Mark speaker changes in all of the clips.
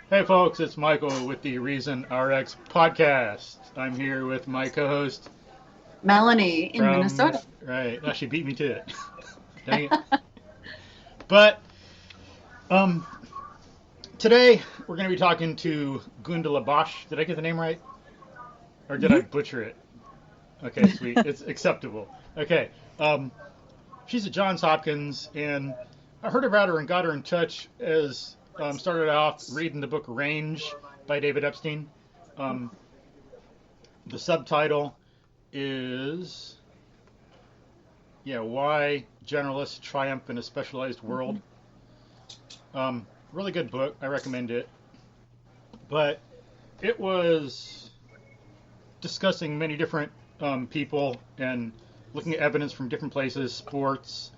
Speaker 1: Hey folks, it's Michael with the Reason RX podcast. I'm here with my co-host
Speaker 2: Melanie in
Speaker 1: from,
Speaker 2: Minnesota.
Speaker 1: right, now she beat me to it. Dang it. But today we're going to be talking to Gundula Bosch. Did I get the name right? Or did I butcher it? Okay, sweet. It's acceptable. Okay. She's at Johns Hopkins, and I heard about her and got her in touch as started off reading the book Range by David Epstein. The subtitle is Why Generalists Triumph in a Specialized World. Really good book. I recommend it. But it was discussing many different people and looking at evidence from different places, sports,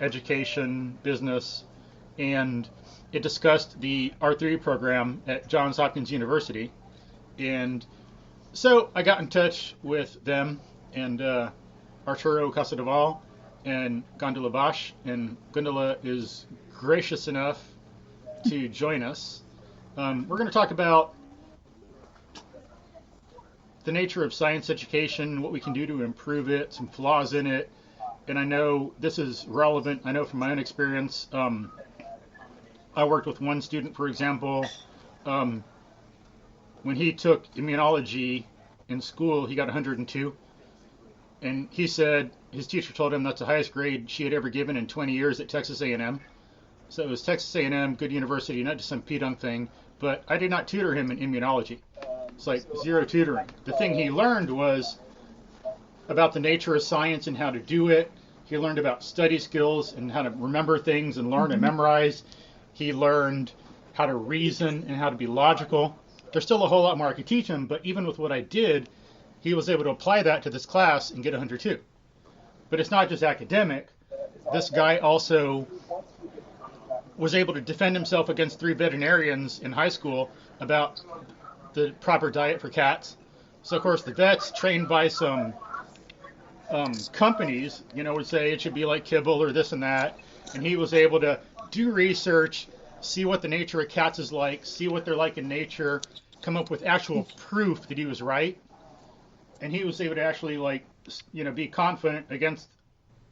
Speaker 1: education, business, and it discussed the R3 program at Johns Hopkins University. And so I got in touch with them and Arturo Casadevall and Gundula Bosch, and Gundula is gracious enough to join us. We're going to talk about the nature of science education, what we can do to improve it, some flaws in it. And I know this is relevant. I know from my own experience, I worked with one student, for example, when he took immunology in school, he got 102. And he said his teacher told him that's the highest grade she had ever given in 20 years at Texas A&M. So it was Texas A&M, good university, not just some pedunk thing. But I did not tutor him in immunology. It's like zero tutoring. The thing he learned was about the nature of science and how to do it. He learned about study skills and how to remember things and learn and memorize. He learned how to reason and how to be logical. There's still a whole lot more I could teach him, but even with what I did, he was able to apply that to this class and get 102. But it's not just academic. This guy also was able to defend himself against 3 veterinarians in high school about the proper diet for cats. So, of course, the vets trained by some companies, would say it should be like kibble or this and that. And he was able to do research, see what the nature of cats is like, see what they're like in nature, come up with actual proof that he was right. And he was able to actually, be confident against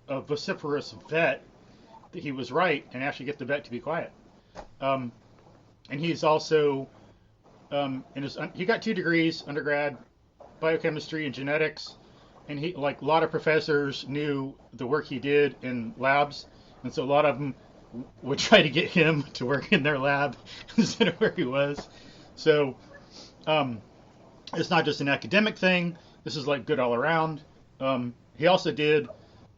Speaker 1: a vociferous vet that he was right and actually get the vet to be quiet. And he's also, he got 2 degrees, undergrad, biochemistry and genetics. And he, like a lot of professors, knew the work he did in labs. And so a lot of them would try to get him to work in their lab instead of where he was. So it's not just an academic thing. This is like good all around. He also did,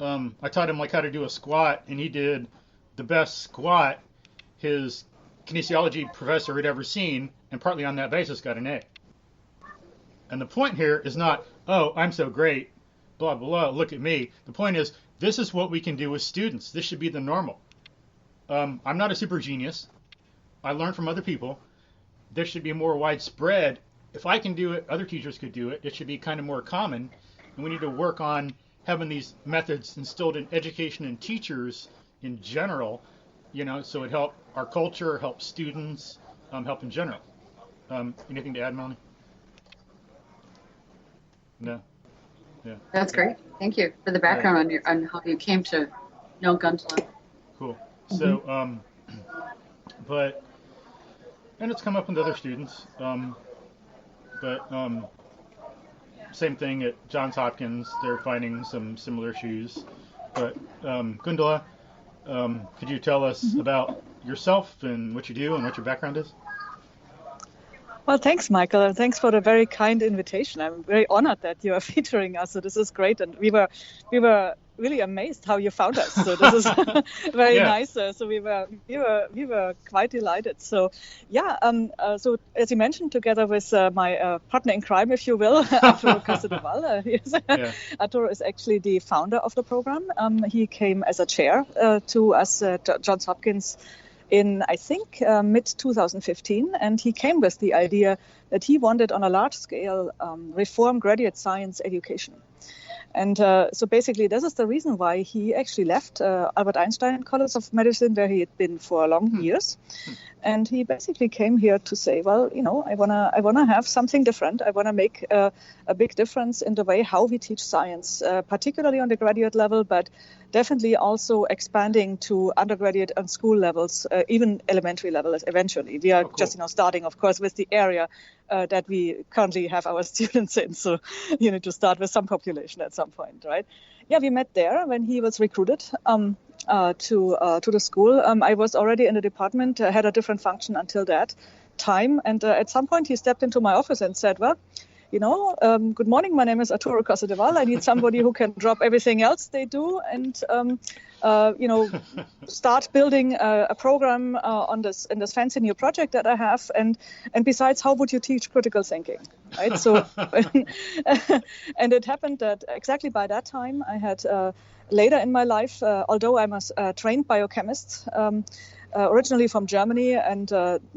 Speaker 1: I taught him how to do a squat, and he did the best squat his kinesiology professor had ever seen, and partly on that basis got an A. And the point here is not, oh, I'm so great, blah, blah, blah, look at me. The point is, this is what we can do with students. This should be the normal. I'm not a super genius. I learn from other people. There should be more widespread. If I can do it, other teachers could do it. It should be kind of more common. And we need to work on having these methods instilled in education and teachers in general, so it help our culture, help students, help in general. Anything to add, Melanie? No? Yeah.
Speaker 2: That's great. Thank you for the background on how you came to know Gundula.
Speaker 1: Cool. So, and it's come up with other students, same thing at Johns Hopkins, they're finding some similar issues. But Gundula, could you tell us about yourself and what you do and what your background is?
Speaker 3: Well, thanks, Michael, and thanks for the very kind invitation. I'm very honored that you are featuring us. So this is great, and we were really amazed how you found us. So this is very nice. So we were quite delighted. So so as you mentioned, together with my partner in crime, if you will, Arturo Casadevall. Arturo is actually the founder of the program. He came as a chair to us at Johns Hopkins in, I think, mid-2015, and he came with the idea that he wanted on a large scale reform graduate science education. And so basically, this is the reason why he actually left Albert Einstein College of Medicine, where he had been for long years. And he basically came here to say, well, I wanna have something different. I wanna make a big difference in the way how we teach science, particularly on the graduate level, but definitely also expanding to undergraduate and school levels, even elementary levels eventually. We are just starting, of course, with the area that we currently have our students in. So you need to start with some population at some point, right? Yeah, we met there when he was recruited to the school. I was already in the department, had a different function until that time. And at some point he stepped into my office and said, well, good morning, my name is Arturo Casadeval. I need somebody who can drop everything else they do and, start building a program in this fancy new project that I have. And besides, how would you teach critical thinking, right? So, and it happened that exactly by that time I had later in my life, although I'm a trained biochemist, originally from Germany and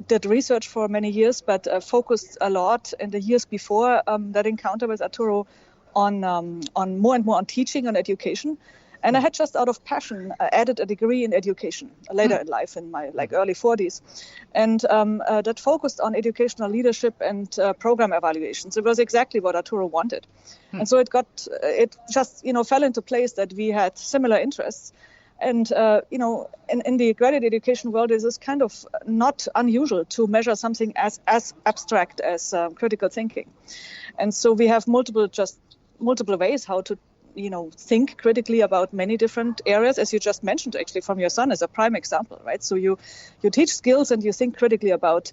Speaker 3: did research for many years, but focused a lot in the years before that encounter with Arturo on more and more on teaching and education. And I had just out of passion added a degree in education later in life, in my early 40s, and that focused on educational leadership and program evaluations. It was exactly what Arturo wanted, and so it just fell into place that we had similar interests. And, in the graduate education world, it is kind of not unusual to measure something as abstract as critical thinking. And so we have multiple ways how to, think critically about many different areas, as you just mentioned, actually, from your son as a prime example, right? So you teach skills and you think critically about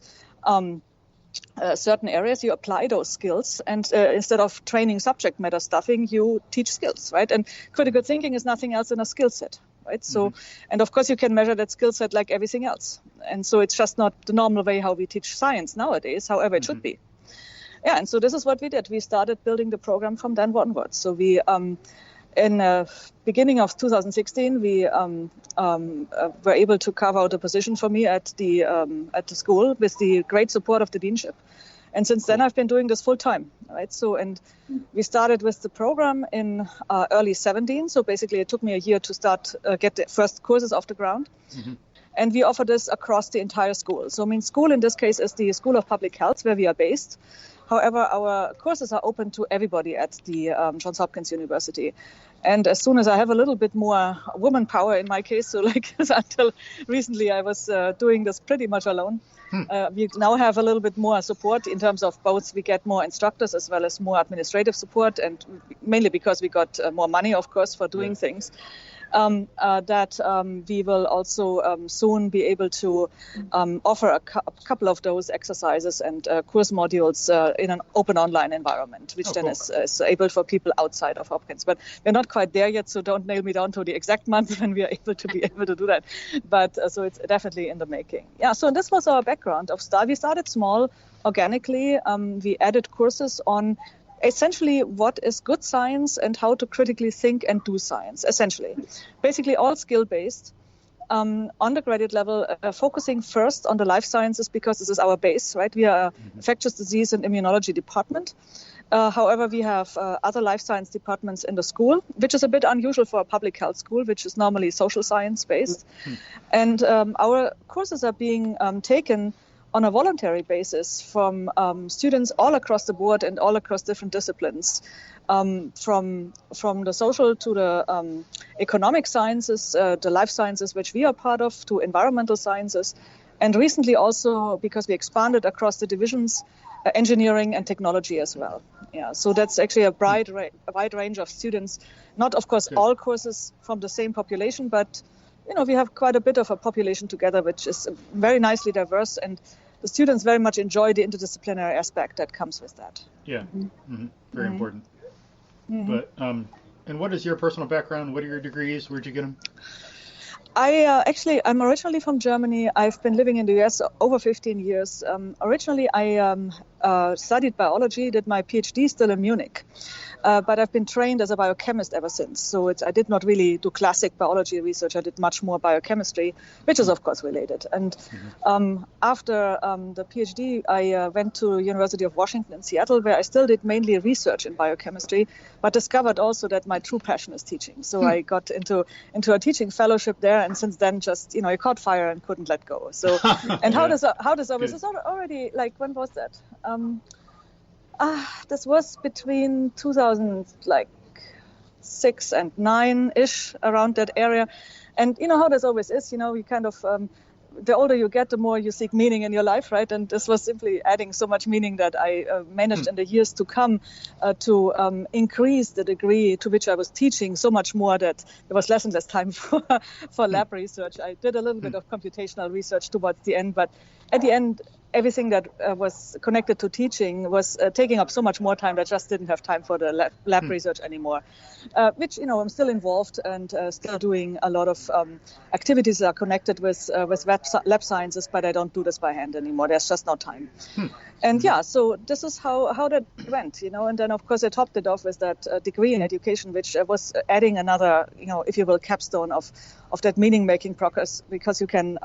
Speaker 3: certain areas, you apply those skills, and instead of training subject matter stuffing, you teach skills, right? And critical thinking is nothing else than a skill set. Right. So, and of course, you can measure that skill set like everything else. And so it's just not the normal way how we teach science nowadays, however it should be. Yeah. And so this is what we did. We started building the program from then onwards. So we, in beginning of 2016, we were able to carve out a position for me at the school with the great support of the deanship. And since then, I've been doing this full time, right? So, and we started with the program in early 17. So basically, it took me a year to start get the first courses off the ground. And we offer this across the entire school. So, school in this case is the School of Public Health, where we are based. However, our courses are open to everybody at the Johns Hopkins University. And as soon as I have a little bit more woman power in my case, so until recently I was doing this pretty much alone. We now have a little bit more support in terms of both we get more instructors as well as more administrative support, and mainly because we got more money, of course, for doing things. That we will also soon be able to offer a couple of those exercises and course modules in an open online environment, which is able for people outside of Hopkins. But we're not quite there yet, so don't nail me down to the exact month when we are able to do that. But so it's definitely in the making. Yeah, so this was our background of start. We started small, organically. We added courses on essentially what is good science and how to critically think and do science, essentially. Basically all skill-based, on the graduate level, focusing first on the life sciences because this is our base, right? We are an infectious disease and immunology department. However, we have other life science departments in the school, which is a bit unusual for a public health school, which is normally social science based. And our courses are being taken on a voluntary basis from students all across the board and all across different disciplines, from the social to the economic sciences, the life sciences, which we are part of, to environmental sciences. And recently also, because we expanded across the divisions, engineering and technology as well. Yeah, so that's actually a wide range of students. Not, of course, all courses from the same population, but we have quite a bit of a population together, which is very nicely diverse, and the students very much enjoy the interdisciplinary aspect that comes with that.
Speaker 1: Yeah, very important. But and what is your personal background? What are your degrees? Where'd you get them?
Speaker 3: I'm originally from Germany. I've been living in the US over 15 years. Originally, I studied biology, did my PhD still in Munich. But I've been trained as a biochemist ever since. So I did not really do classic biology research. I did much more biochemistry, which is, of course, related. And after the PhD, I went to University of Washington in Seattle, where I still did mainly research in biochemistry, but discovered also that my true passion is teaching. So I got into a teaching fellowship there, and since then, just I caught fire and couldn't let go. So, and how does always? It's already like, when was that? This was between 2006 and 9-ish, around that area. And you know how this always is, you kind of, the older you get, the more you seek meaning in your life, right? And this was simply adding so much meaning that I managed in the years to come to increase the degree to which I was teaching so much more that there was less and less time for lab research. I did a little bit of computational research towards the end, but at the end, everything that was connected to teaching was taking up so much more time that I just didn't have time for the lab research anymore, which, I'm still involved and still doing a lot of activities that are connected with lab sciences, but I don't do this by hand anymore. There's just no time. And so this is how that went, and then, of course, I topped it off with that degree in education, which was adding another, if you will, capstone of that meaning-making progress, because you can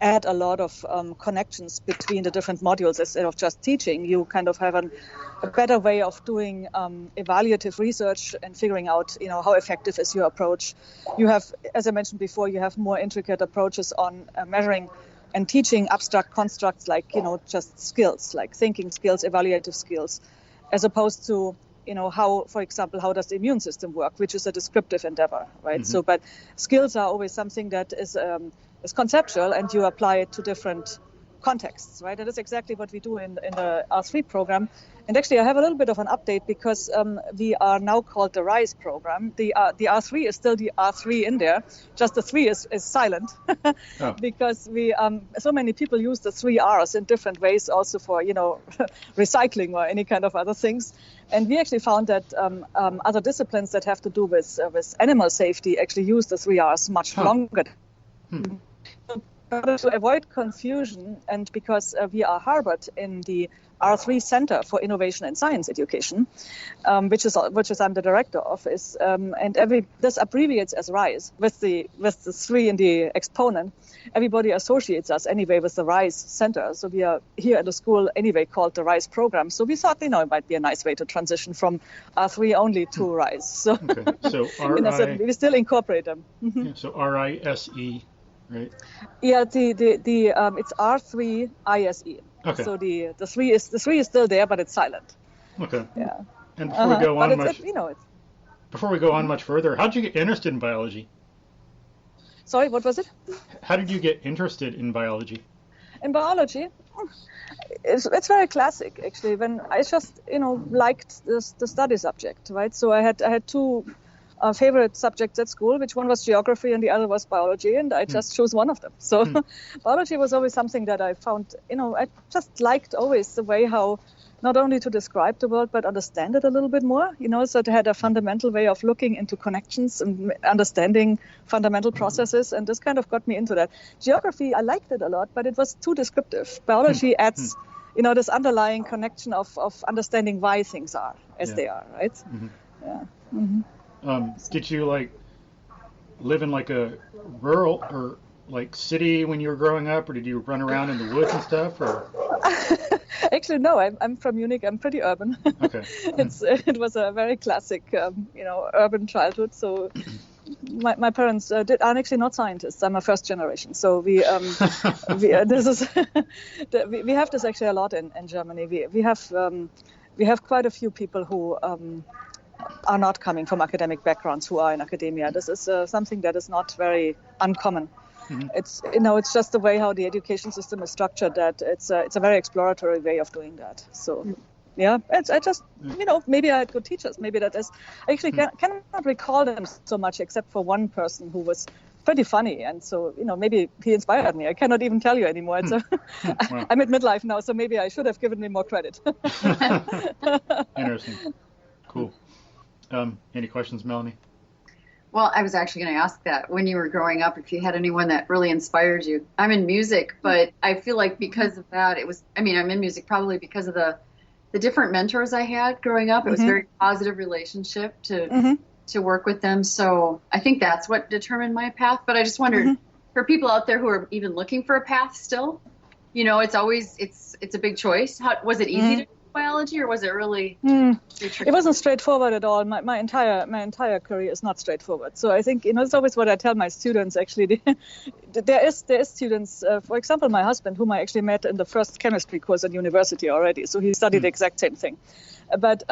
Speaker 3: add a lot of connections between the different modules instead of just teaching. You kind of have a better way of doing evaluative research and figuring out, how effective is your approach. You have, as I mentioned before, you have more intricate approaches on measuring and teaching abstract constructs like, just skills, like thinking skills, evaluative skills, as opposed to, how, for example, how does the immune system work, which is a descriptive endeavor, right? Mm-hmm. So, but skills are always something that is conceptual, and you apply it to different contexts, right? And that's exactly what we do in the R3 program. And actually, I have a little bit of an update because we are now called the R3ISE program. The R3 is still the R3 in there, just the 3 is silent because we so many people use the 3 R's in different ways, also for recycling or any kind of other things. And we actually found that other disciplines that have to do with animal safety actually use the 3 R's much longer. To avoid confusion, and because we are harbored in the R3 Center for Innovation and Science Education, which is I'm the director of, and this abbreviates as R3ISE with the 3 in the exponent. Everybody associates us anyway with the R3ISE Center, so we are here at the school anyway called the R3ISE program. So we thought, it might be a nice way to transition from R3 only to R3ISE. So, we still incorporate them. Mm-hmm.
Speaker 1: So R3ISE. Right.
Speaker 3: Yeah, it's R3ISE.
Speaker 1: Okay.
Speaker 3: So the 3 is still there, but it's silent.
Speaker 1: Okay.
Speaker 3: Yeah.
Speaker 1: And before we go on
Speaker 3: before
Speaker 1: we go on much further, how did you get interested in biology?
Speaker 3: Sorry, what was it?
Speaker 1: How did you get interested in biology?
Speaker 3: In biology, it's very classic actually. When I just liked the study subject, right? So I had two favorite subjects at school, which one was geography and the other was biology, and I just chose one of them. So biology was always something that I found, I just liked always the way how not only to describe the world, but understand it a little bit more, so it had a fundamental way of looking into connections and understanding fundamental processes, and this kind of got me into that. Geography, I liked it a lot, but it was too descriptive. Biology adds, this underlying connection of understanding why things are as they are, right? Mm-hmm. Yeah. Mm-hmm.
Speaker 1: Did you live in a rural or city when you were growing up, or did you run around in the woods and stuff? Or
Speaker 3: actually, no. I'm from Munich. I'm pretty urban.
Speaker 1: Okay.
Speaker 3: It was a very classic, urban childhood. So my parents are actually not scientists. I'm a first generation. So we have this actually a lot in Germany. We have quite a few people who are not coming from academic backgrounds who are in academia. This is something that is not very uncommon. Mm-hmm. It's just the way how the education system is structured that it's a very exploratory way of doing that. So, maybe I had good teachers. Maybe that is. I actually cannot recall them so much except for one person who was pretty funny, and so maybe he inspired me. I cannot even tell you anymore. Wow. I'm at midlife now, so maybe I should have given me more credit.
Speaker 1: Interesting. Cool. Any questions, Melanie?
Speaker 2: Well, I was actually going to ask that when you were growing up, if you had anyone that really inspired you. I'm in music, but I feel like because of that, I'm in music probably because of the different mentors I had growing up. It was a very positive relationship to work with them. So I think that's what determined my path. But I just wondered, for people out there who are even looking for a path still, it's a big choice. Was it easy to do biology, or was it really?
Speaker 3: It wasn't straightforward at all. My entire career is not straightforward. So I think it's always what I tell my students. Actually, there is students. For example, my husband, whom I actually met in the first chemistry course at university already. So he studied the exact same thing, but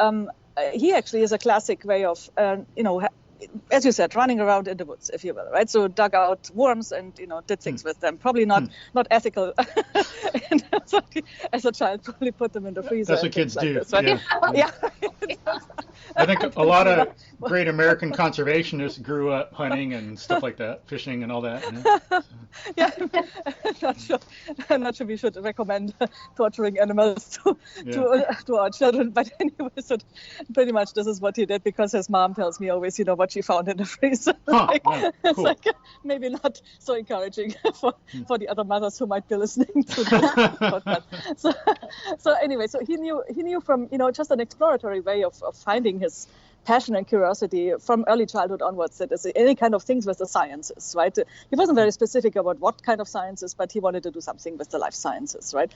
Speaker 3: he actually is a classic way of as you said, running around in the woods, if you will, right? So dug out worms and did things with them. Probably not ethical. And so as a child, probably put them in the freezer.
Speaker 1: That's what kids do.
Speaker 3: This, right?
Speaker 1: Yeah. I think a lot of great American conservationists grew up hunting and stuff like that, fishing and all that.
Speaker 3: Yeah, I'm not sure we should recommend torturing animals to our children. But anyway, so pretty much this is what he did, because his mom tells me always, what she found in the freezer.
Speaker 1: Cool.
Speaker 3: It's like maybe not so encouraging for the other mothers who might be listening to this podcast. So anyway, so he knew from just an exploratory way of finding his passion and curiosity from early childhood onwards, that is any kind of things with the sciences, right? He wasn't very specific about what kind of sciences, but he wanted to do something with the life sciences, right?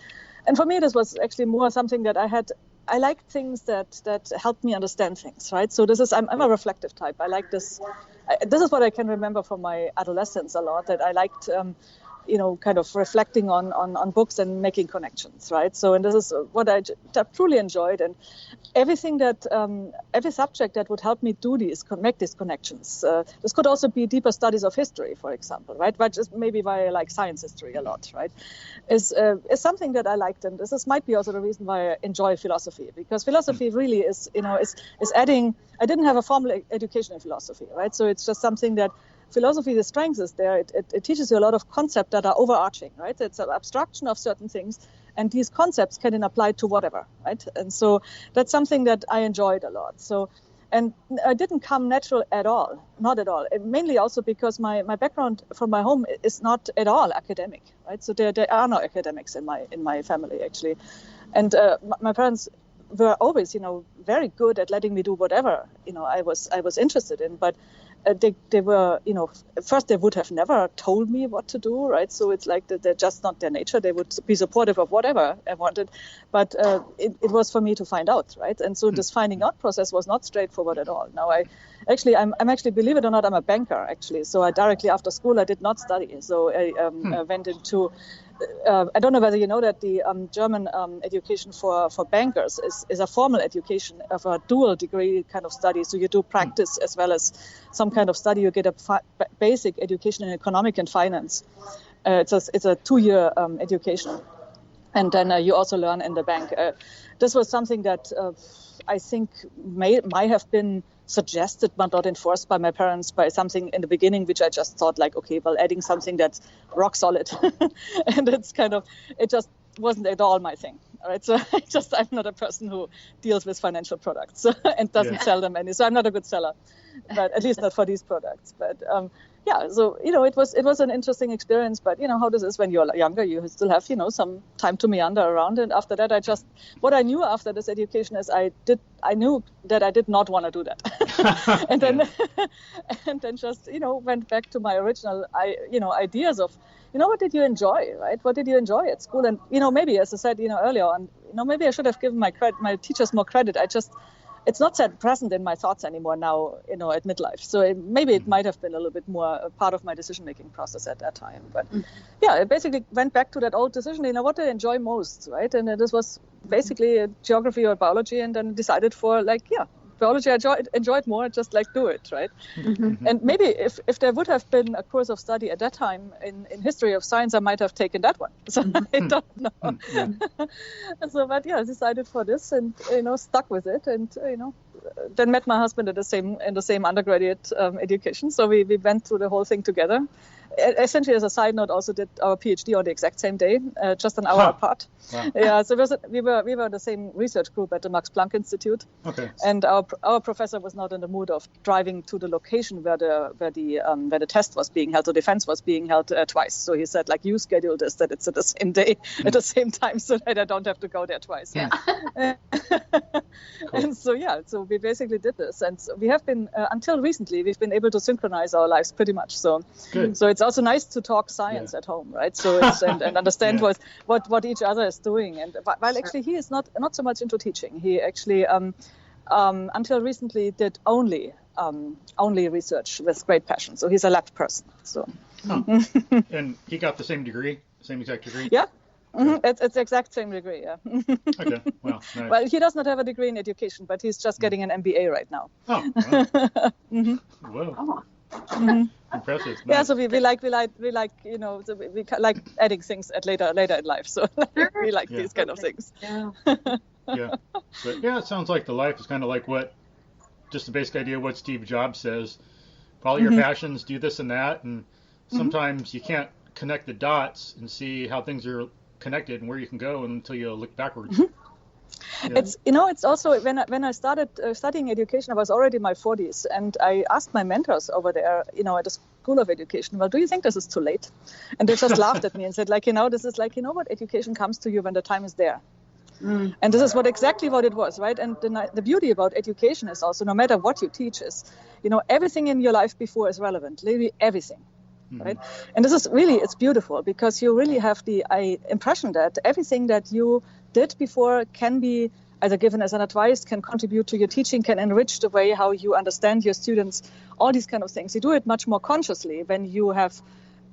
Speaker 3: And for me, this was actually more something that I like things that help me understand things, right? So I'm a reflective type. I like this. This is what I can remember from my adolescence a lot, that I liked, kind of reflecting on books and making connections, right? So, and this is what I truly enjoyed, and everything every subject that would help me make these connections. This could also be deeper studies of history, for example, right? But just maybe why I like science history a lot, right? Is something that I liked, and this might be also the reason why I enjoy philosophy, because philosophy really is adding. I didn't have a formal education in philosophy, right? So it's just something that. Philosophy, the strength is there. It teaches you a lot of concepts that are overarching, right? It's an abstraction of certain things, and these concepts can apply to whatever, right? And so that's something that I enjoyed a lot. So, and I didn't come natural at all, not at all. Mainly also because my background from my home is not at all academic, right? So there are no academics in my family actually, and my parents were always, very good at letting me do whatever, I was interested in, but. They were, first they would have never told me what to do, right? So it's like they're just not their nature. They would be supportive of whatever I wanted, but it was for me to find out, right? And so this finding out process was not straightforward at all. Now I'm actually, believe it or not, I'm a banker actually. So I directly after school I did not study. So I went into. I don't know whether you know that the German education for bankers is a formal education of a dual degree kind of study. So you do practice as well as some kind of study. You get a basic education in economic and finance. It's a 2-year education. And then you also learn in the bank. This was something that I think might have been suggested but not enforced by my parents, by something in the beginning which I just thought like, okay, well, adding something that's rock solid. And it just wasn't at all my thing. All right, so I'm not a person who deals with financial products and doesn't sell them any. So I'm not a good seller, but at least not for these products. But so it was an interesting experience. But how this is when you're younger, you still have some time to meander around. And after that, what I knew after this education is I knew that I did not want to do that, and then just went back to my original ideas of. What did you enjoy, right? What did you enjoy at school? And, maybe, as I said, earlier on, maybe I should have given my teachers more credit. It's not that present in my thoughts anymore now, at midlife. So maybe it might have been a little bit more a part of my decision-making process at that time. But I basically went back to that old decision, what do I enjoy most, right? And this was basically geography or biology, and then decided for biology I enjoyed more, just do it, right? Mm-hmm. And maybe if there would have been a course of study at that time in history of science, I might have taken that one. So I don't know. But I decided for this and, stuck with it and, then met my husband in the same undergraduate education. So we went through the whole thing together. essentially, as a side note, also did our PhD on the exact same day, just an hour apart.
Speaker 1: Wow.
Speaker 3: Yeah, so we were in the same research group at the Max-Planck-Institute.
Speaker 1: Okay.
Speaker 3: And our professor was not in the mood of driving to the location where the test was being held, the defense was being held twice. So he said, like, you schedule this, that it's at the same day, at the same time, so that I don't have to go there twice.
Speaker 2: Yeah.
Speaker 3: And so we basically did this, and so we have been until recently we've been able to synchronize our lives pretty much. So
Speaker 1: Good.
Speaker 3: So it's also nice to talk science at home, right? So it's and understand what each other is doing. And while actually he is not so much into teaching, he actually until recently did only research with great passion. So he's a lab person. So.
Speaker 1: And he got the same degree, same exact degree?
Speaker 3: Yeah. Mm-hmm. It's the exact same degree, yeah.
Speaker 1: Okay, well, nice.
Speaker 3: Well, he does not have a degree in education, but he's just getting an MBA right now.
Speaker 1: Oh, wow.
Speaker 3: Mm-hmm.
Speaker 1: Whoa.
Speaker 2: Oh.
Speaker 3: Mm-hmm.
Speaker 1: Impressive. Nice.
Speaker 3: Yeah, so we like we like adding things at later in life. So we like these kind of things.
Speaker 2: Yeah.
Speaker 1: Yeah, but yeah, it sounds like the life is kind of like just the basic idea of what Steve Jobs says. Follow your passions, do this and that, and sometimes you can't connect the dots and see how things are connected and where you can go until you look backwards. Yeah.
Speaker 3: It's also when I started studying education, I was already in my 40s, and I asked my mentors over there, at the School of Education, well, do you think this is too late? And they just laughed at me and said, this is what education comes to you when the time is there. Mm. And this is exactly what it was, right? And the beauty about education is also, no matter what you teach, is, everything in your life before is relevant, literally everything. Mm-hmm. Right, and this is really, it's beautiful because you really have the impression that everything that you did before can be either given as an advice, can contribute to your teaching, can enrich the way how you understand your students, all these kind of things. You do it much more consciously when you have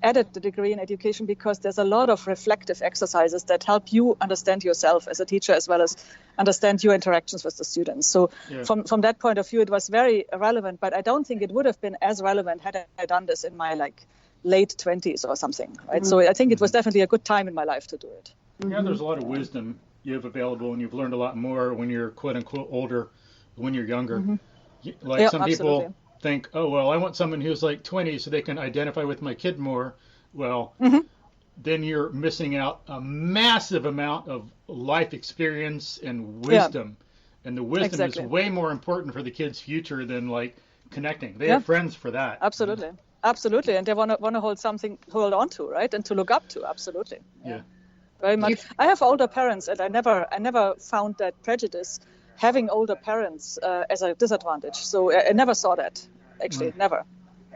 Speaker 3: added the degree in education, because there's a lot of reflective exercises that help you understand yourself as a teacher as well as understand your interactions with the students. So from that point of view, it was very relevant, but I don't think it would have been as relevant had I done this in my late 20s or something, right? Mm-hmm. So I think it was definitely a good time in my life to do it.
Speaker 1: Yeah, there's a lot of wisdom you have available, and you've learned a lot more when you're quote unquote older than when you're younger. Mm-hmm. Some people think, oh, well, I want someone who's 20 so they can identify with my kid more. Well, then you're missing out a massive amount of life experience and wisdom. Yeah. And the wisdom is way more important for the kid's future than connecting. They have friends for that.
Speaker 3: Absolutely. Absolutely, and they want to hold on to, right, and to look up to. Absolutely. Yeah. Very much. I have older parents, and I never found that prejudice having older parents as a disadvantage. So I never saw that. Actually, never.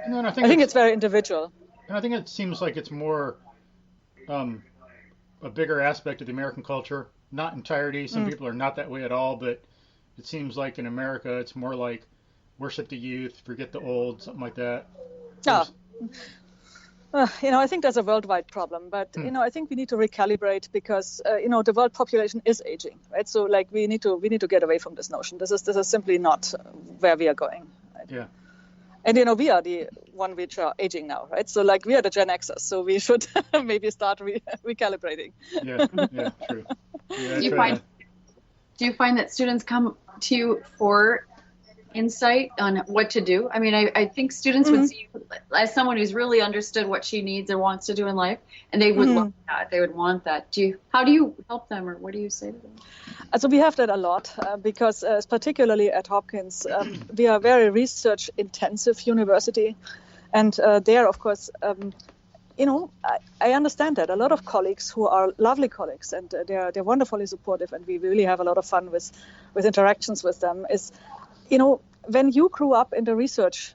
Speaker 1: No, I
Speaker 3: think it's very individual.
Speaker 1: And I think it seems like it's more a bigger aspect of the American culture. Not entirety. Some people are not that way at all, but it seems like in America it's more like worship the youth, forget the old, something like that.
Speaker 3: Yeah. I think that's a worldwide problem, but I think we need to recalibrate because the world population is aging, right? So we need to get away from this notion. This is simply not where we are going. Right? Yeah. And we are the one which are aging now, right? So we are the Gen Xers, so we should maybe start recalibrating.
Speaker 1: Yeah, true. Yeah,
Speaker 2: do you find that students come to you for insight on what to do? I mean, I think students would see you as someone who's really understood what she needs and wants to do in life, and they would love that. They would want that. How do you help them, or what do you say to them?
Speaker 3: So we have that a lot because particularly at Hopkins, we are a very research-intensive university, and there, of course, I understand that a lot of colleagues who are lovely colleagues, and they're wonderfully supportive, and we really have a lot of fun with interactions with them. Is when you grew up in the research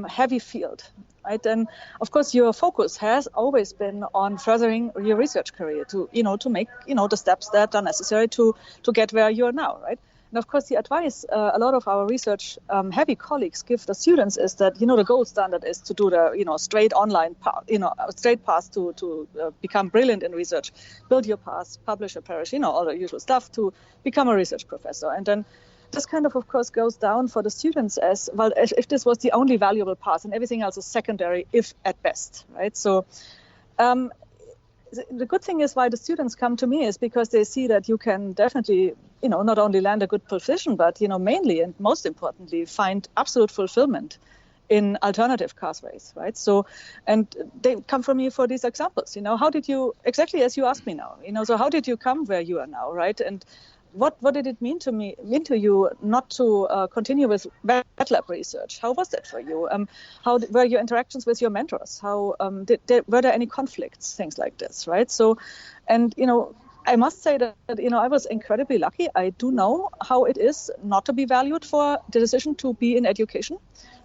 Speaker 3: heavy field, right, then of course your focus has always been on furthering your research career to make the steps that are necessary to get where you are now, right? And of course the advice a lot of our research heavy colleagues give the students is that the gold standard is to do the straight online path, straight path to become brilliant in research, build your path, publish a parish, all the usual stuff to become a research professor. And then this kind of course, goes down for the students as well, if this was the only valuable path, and everything else is secondary, if at best, right? So the good thing is why the students come to me is because they see that you can definitely, not only land a good position, but, mainly and most importantly, find absolute fulfillment in alternative pathways, right? So, and they come from you for these examples, how did you, exactly as you asked me now, so how did you come where you are now, right? And what did it mean to you not to continue with wet lab research? How was that for you? How were your interactions with your mentors? How were there any conflicts, things like this, right? So, and I must say that I was incredibly lucky. I do know how it is not to be valued for the decision to be in education.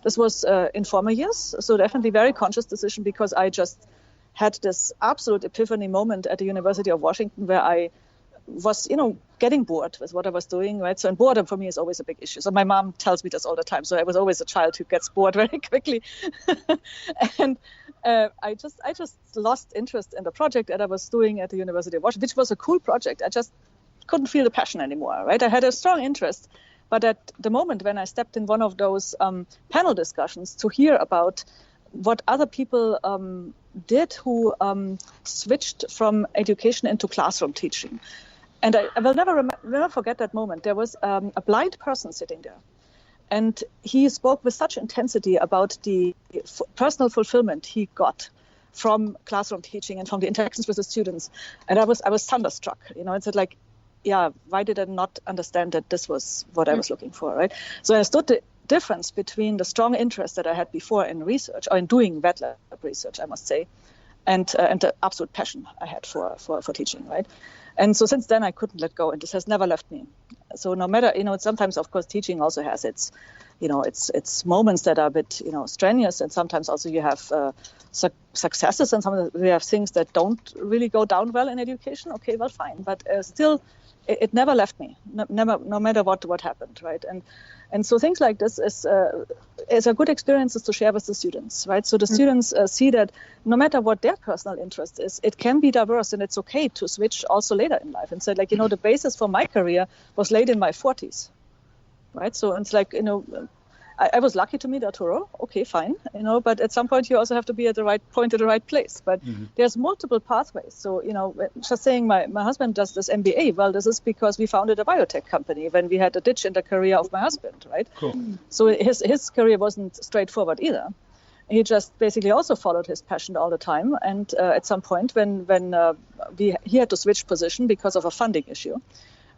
Speaker 3: This was in former years, so definitely very conscious decision, because I just had this absolute epiphany moment at the University of Washington where I was, getting bored with what I was doing, right? So, and boredom for me is always a big issue. So my mom tells me this all the time. So I was always a child who gets bored very quickly. And I just lost interest in the project that I was doing at the University of Washington, which was a cool project. I just couldn't feel the passion anymore, right? I had a strong interest. But at the moment when I stepped in one of those panel discussions to hear about what other people did who switched from education into classroom teaching, and I will never forget that moment. There was a blind person sitting there, and he spoke with such intensity about the personal fulfillment he got from classroom teaching and from the interactions with the students. And I was thunderstruck. It said like, yeah, why did I not understand that this was what I was looking for, right? So I understood the difference between the strong interest that I had before in research, or in doing wet lab research, I must say, and the absolute passion I had for teaching, right? And so since then I couldn't let go, and this has never left me. So no matter, sometimes of course teaching also has its, it's moments that are a bit, strenuous, and sometimes also you have successes, and sometimes we have things that don't really go down well in education. Okay, well, fine, but still, it never left me, no matter what happened, right? And so things like this is a good experiences to share with the students, right? So the students see that no matter what their personal interest is, it can be diverse, and it's okay to switch also later in life. And say, like, the basis for my career was laid in my 40s, right? So it's like, I was lucky to meet Arturo. Okay, fine, but at some point you also have to be at the right point at the right place. But there's multiple pathways. So, just saying my husband does this MBA. Well, this is because we founded a biotech company when we had a ditch in the career of my husband, right? Cool. So his career wasn't straightforward either. He just basically also followed his passion all the time. And at some point when he had to switch position because of a funding issue.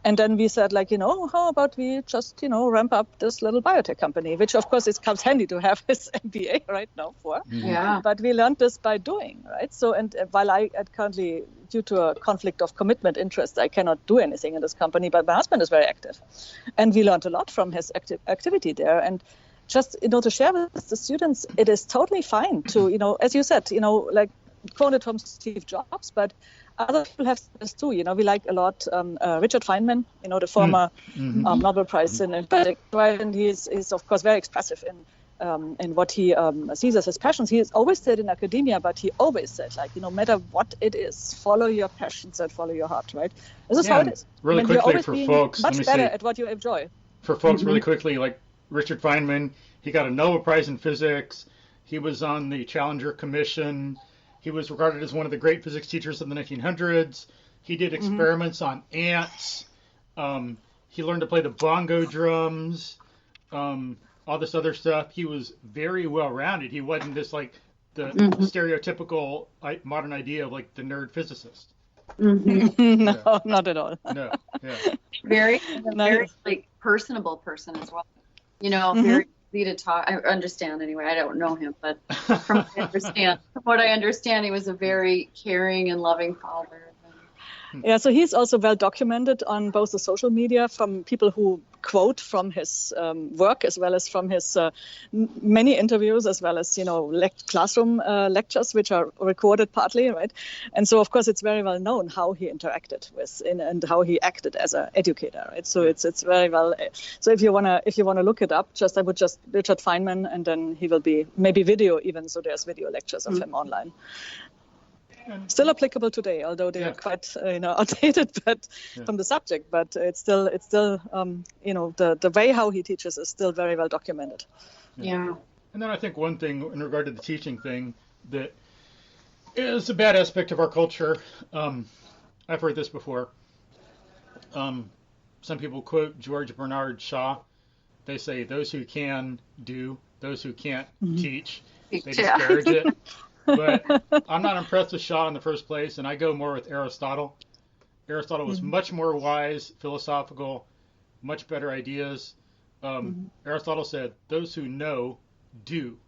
Speaker 3: And then we said, like, how about we just, ramp up this little biotech company, which, of course, it comes handy to have his MBA right now for. Yeah. But we learned this by doing, right? So, and while I currently, due to a conflict of commitment interest, I cannot do anything in this company, but my husband is very active. And we learned a lot from his activity there. And just, to share with the students, it is totally fine to, as you said, like, quoted from Steve Jobs, but other people have this too. We like a lot Richard Feynman, the former Nobel Prize in physics, right? And he's of course very expressive in what he sees as his passions. He has always said in academia, but he always said, like, no matter what it is, follow your passions and follow your heart, right? This is how it is.
Speaker 1: Really quickly for folks,
Speaker 3: much better at what you enjoy.
Speaker 1: For folks, really quickly, like Richard Feynman, he got a Nobel Prize in physics. He was on the Challenger Commission. He was regarded as one of the great physics teachers of the 1900s. He did experiments on ants. He learned to play the bongo drums, all this other stuff. He was very well-rounded. He wasn't just like the stereotypical modern idea of like the nerd physicist.
Speaker 3: No, not at all.
Speaker 1: No, yeah.
Speaker 2: Very like personable person as well. Very easy to talk. I understand anyway. I don't know him, but from what I understand, he was a very caring and loving father.
Speaker 3: Yeah, so he's also well documented on both the social media from people who quote from his work, as well as from his many interviews, as well as, classroom lectures, which are recorded partly, right? And so, of course, it's very well known how he interacted with and how he acted as an educator, right? So it's very well. So if you wanna look it up, I would just Richard Feynman, and then he will be maybe video even. So there's video lectures of him online. Still applicable today, although they are quite outdated, but from the subject. But it's still the way how he teaches is still very well documented.
Speaker 2: Yeah.
Speaker 1: And then I think one thing in regard to the teaching thing that is a bad aspect of our culture. I've heard this before. Some people quote George Bernard Shaw. They say, "Those who can do, those who can't teach. They
Speaker 2: Yeah.
Speaker 1: disparage it. But I'm not impressed with Shaw in the first place, and I go more with Aristotle. Aristotle was much more wise, philosophical, much better ideas. Aristotle said, those who know do.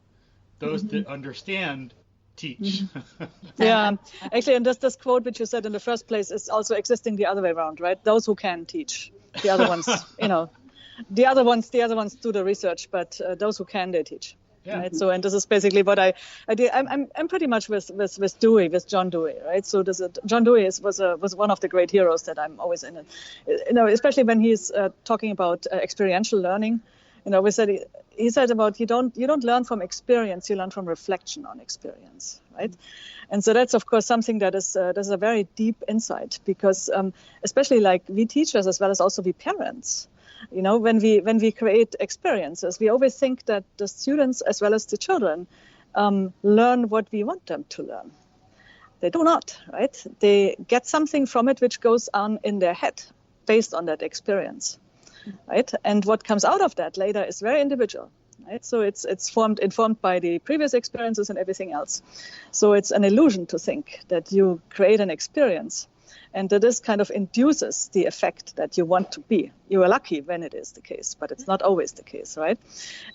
Speaker 1: Those that understand teach.
Speaker 3: Yeah, actually, and this quote which you said in the first place is also existing the other way around, right? Those who can teach, the other ones, the other ones do the research, but those who can, they teach.
Speaker 1: Yeah.
Speaker 3: Right? So, and this is basically what I did. I'm pretty much with Dewey, with John Dewey, right? So John Dewey was one of the great heroes that I'm always in it. Especially when he's talking about experiential learning. We said he said about you don't learn from experience, you learn from reflection on experience, right? And so that's of course something that is a very deep insight, because especially like we teachers as well as also we parents. When we create experiences, we always think that the students as well as the children learn what we want them to learn. They do not, right? They get something from it which goes on in their head based on that experience, right? And what comes out of that later is very individual, right? So it's informed by the previous experiences and everything else. So it's an illusion to think that you create an experience and that this kind of induces the effect that you want to be. You are lucky when it is the case, but it's not always the case, right?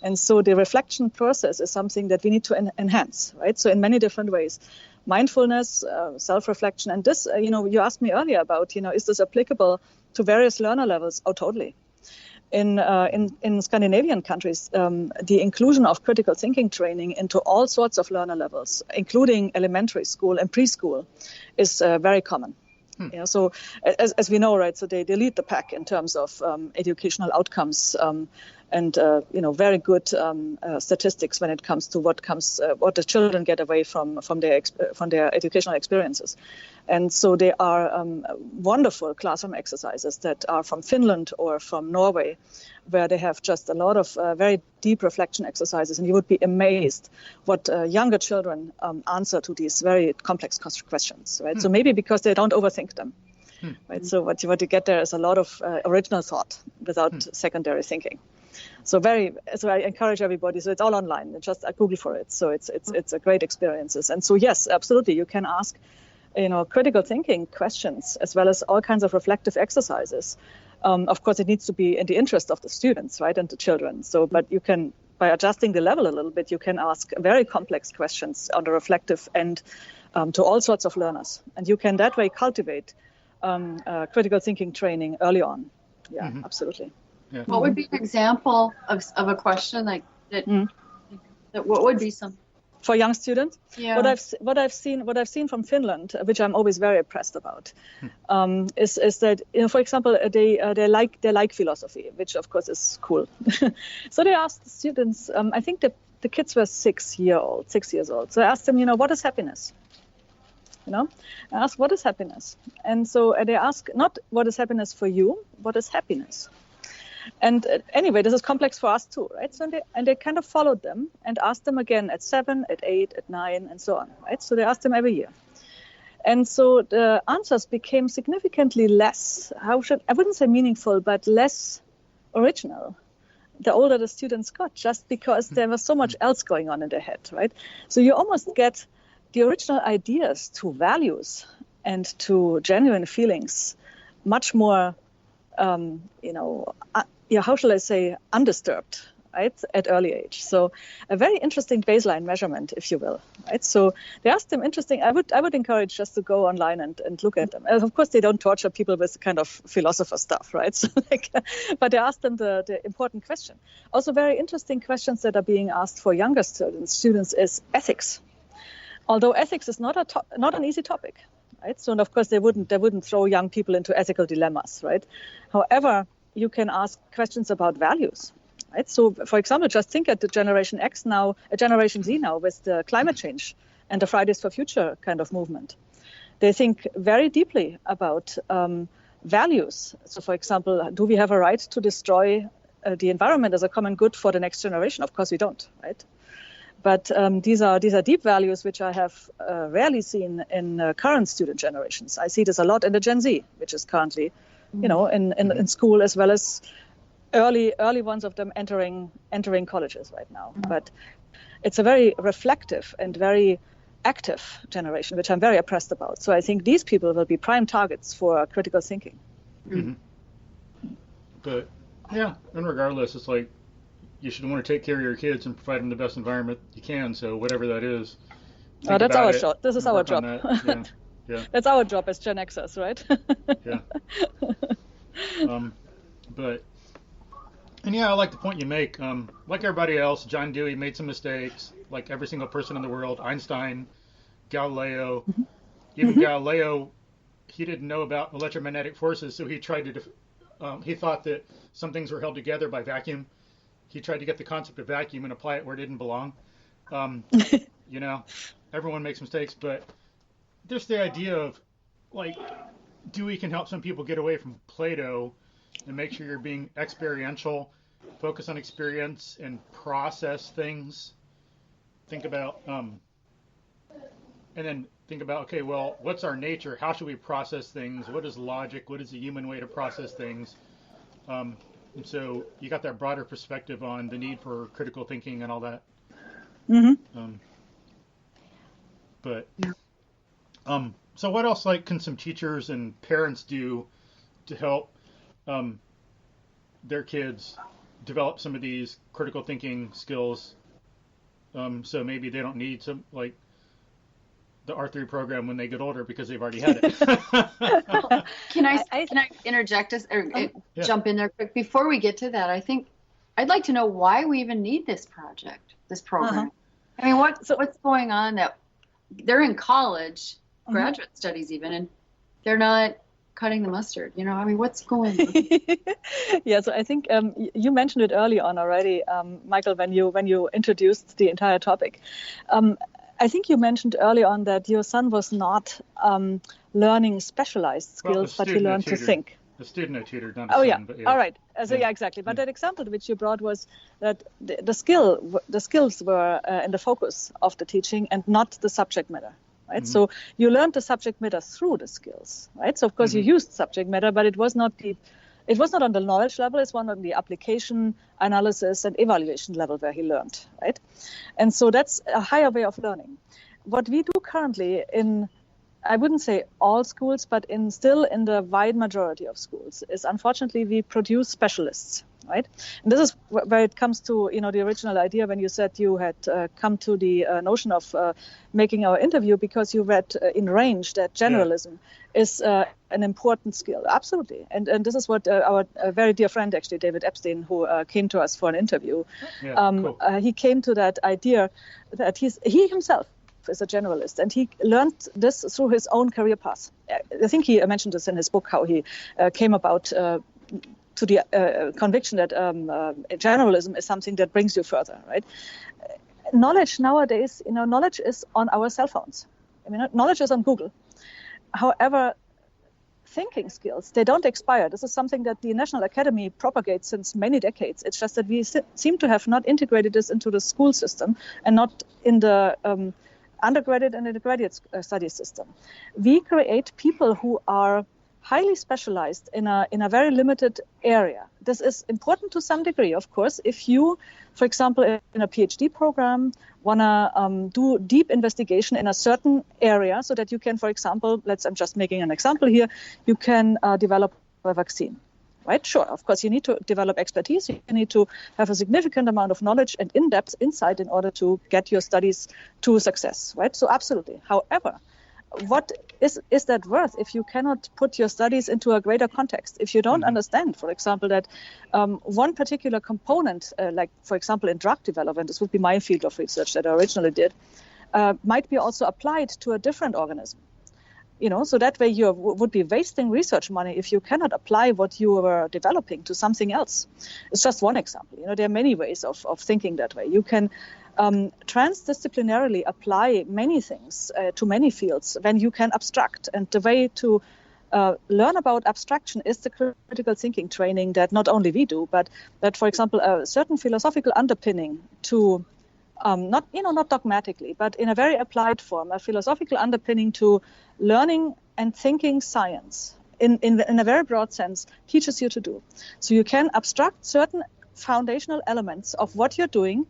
Speaker 3: And so the reflection process is something that we need to enhance, right? So in many different ways, mindfulness, self-reflection, and this, you asked me earlier about, is this applicable to various learner levels? Oh, totally. In Scandinavian countries, the inclusion of critical thinking training into all sorts of learner levels, including elementary school and preschool, is very common. So as we know, right, so they lead the pack in terms of educational outcomes and very good statistics when it comes to what the children get away from their educational experiences. And so they are wonderful classroom exercises that are from Finland or from Norway, where they have just a lot of very deep reflection exercises. And you would be amazed what younger children answer to these very complex questions, right? So maybe because they don't overthink them, right? So what you get there is a lot of original thought without secondary thinking. So I encourage everybody. So it's all online. Just Google for it. So it's a great experiences. And so yes, absolutely, you can ask, critical thinking questions as well as all kinds of reflective exercises. Of course, it needs to be in the interest of the students, right, and the children. So, but you can, by adjusting the level a little bit, you can ask very complex questions on the reflective end to all sorts of learners, and you can that way cultivate critical thinking training early on. Yeah, absolutely.
Speaker 1: Yeah.
Speaker 2: What would be an example of a question like that? That what would be some
Speaker 3: for young students?
Speaker 2: Yeah.
Speaker 3: What I've seen from Finland, which I'm always very impressed about, is that for example they like philosophy, which of course is cool. So they asked the students. I think the kids were 6 years old. So I asked them, what is happiness? I asked, what is happiness? And so they ask not what is happiness for you, what is happiness? And anyway, this is complex for us too, right? So they kind of followed them and asked them again at 7, at 8, at 9, and so on, right? So they asked them every year. And so the answers became significantly less, I wouldn't say meaningful, but less original the older the students got, just because there was so much else going on in their head, right? So you almost get the original ideas to values and to genuine feelings much more, how shall I say, undisturbed, right, at early age. So a very interesting baseline measurement, if you will, right? So they asked them interesting. I would encourage just to go online and look at them. And of course, they don't torture people with kind of philosopher stuff, right? So but they asked them the important question. Also, very interesting questions that are being asked for younger students is ethics. Although ethics is not an easy topic, right? So and of course they wouldn't throw young people into ethical dilemmas, right? However, you can ask questions about values, right? So, for example, just think at the Generation X now, Generation Z now, with the climate change and the Fridays for Future kind of movement. They think very deeply about values. So, for example, do we have a right to destroy the environment as a common good for the next generation? Of course we don't, right? But these are deep values which I have rarely seen in current student generations. I see this a lot in the Gen Z, which is currently, in school as well as early ones of them entering colleges right now. But it's a very reflective and very active generation, which I'm very impressed about. So I think these people will be prime targets for critical thinking.
Speaker 1: Mm-hmm. But yeah, and regardless, it's like you should want to take care of your kids and provide them the best environment you can. So whatever that is.
Speaker 3: Oh, that's our job. This is our job.
Speaker 1: That. Yeah.
Speaker 3: That's our job as Gen Xers, right?
Speaker 1: Yeah. And I like the point you make. Like everybody else, John Dewey made some mistakes, like every single person in the world. Einstein, Galileo, even Galileo, he didn't know about electromagnetic forces, so he tried to. He thought that some things were held together by vacuum. He tried to get the concept of vacuum and apply it where it didn't belong. Everyone makes mistakes, but there's the idea of, like, Dewey can help some people get away from Plato and make sure you're being experiential, focus on experience and process things. Think about, and then think about, okay, well, what's our nature? How should we process things? What is logic? What is the human way to process things? And so you got that broader perspective on the need for critical thinking and all that.
Speaker 3: Mm-hmm.
Speaker 1: So what else, like, can some teachers and parents do to help their kids develop some of these critical thinking skills? So maybe they don't need some, like, the R3 program when they get older because they've already had it.
Speaker 2: Can I interject jump in there quick before we get to that? I think I'd like to know why we even need this program. I mean, what's going on that they're in college, graduate studies even, and they're not cutting the mustard? I mean, what's going on?
Speaker 3: Yeah, so I think you mentioned it early on already, Michael, when you introduced the entire topic. I think you mentioned early on that your son was not learning specialized skills, but he learned to think.
Speaker 1: The student I tutored, not
Speaker 3: son,
Speaker 1: yeah. But yeah.
Speaker 3: All right. So yeah, exactly. But that example which you brought was that the skills were in the focus of the teaching and not the subject matter. Right. Mm-hmm. So you learned the subject matter through the skills. Right. So of course you used subject matter, but it was not on the knowledge level. It's on the application, analysis, and evaluation level where he learned. Right. And so that's a higher way of learning. What we do currently I wouldn't say all schools, but still in the wide majority of schools, is unfortunately we produce specialists, right? And this is where it comes to, the original idea when you said you had come to the notion of making our interview because you read in Range that generalism is an important skill. Absolutely. And this is what our very dear friend, actually, David Epstein, who came to us for an interview, cool. He came to that idea that he himself is a generalist, and he learned this through his own career path. I think he mentioned this in his book, how he came about to the conviction that generalism is something that brings you further, right? Knowledge nowadays, knowledge is on our cell phones. I mean, knowledge is on Google. However, thinking skills, they don't expire. This is something that the National Academy propagates since many decades. It's just that we seem to have not integrated this into the school system and not in the undergraduate and in the graduate studies system. We create people who are highly specialized in a very limited area. This is important to some degree, of course. If you, for example, in a PhD program, want to do deep investigation in a certain area so that you can, for example, I'm just making an example here, you can develop a vaccine. Right? Sure, of course, you need to develop expertise. You need to have a significant amount of knowledge and in-depth insight in order to get your studies to success, right? So absolutely. However, what is that worth if you cannot put your studies into a greater context? If you don't understand, for example, that one particular component, like, for example, in drug development, this would be my field of research that I originally did, might be also applied to a different organism. So that way you would be wasting research money if you cannot apply what you were developing to something else. It's just one example. There are many ways of thinking that way. You can transdisciplinarily apply many things to many fields when you can abstract. And the way to learn about abstraction is the critical thinking training that not only we do, but that, for example, a certain philosophical underpinning to not dogmatically, but in a very applied form, a philosophical underpinning to learning and thinking science in a very broad sense, teaches you to do. So you can abstract certain foundational elements of what you're doing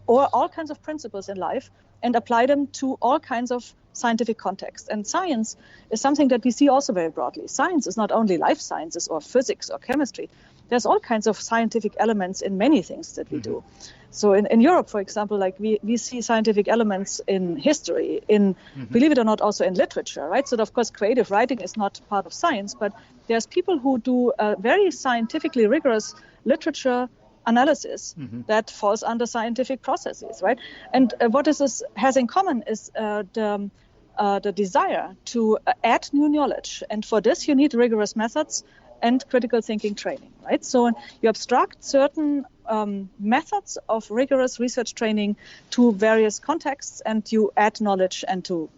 Speaker 3: or all kinds of principles in life and apply them to all kinds of scientific contexts. And science is something that we see also very broadly. Science is not only life sciences or physics or chemistry. There's all kinds of scientific elements in many things that we do. So in Europe, for example, like we see scientific elements in history, in, believe it or not, also in literature, right? So of course, creative writing is not part of science, but there's people who do very scientifically rigorous literature analysis that falls under scientific processes, right? And what this has in common is the desire to add new knowledge. And for this, you need rigorous methods and critical thinking training, right? So you abstract certain methods of rigorous research training to various contexts, and you add knowledge and to,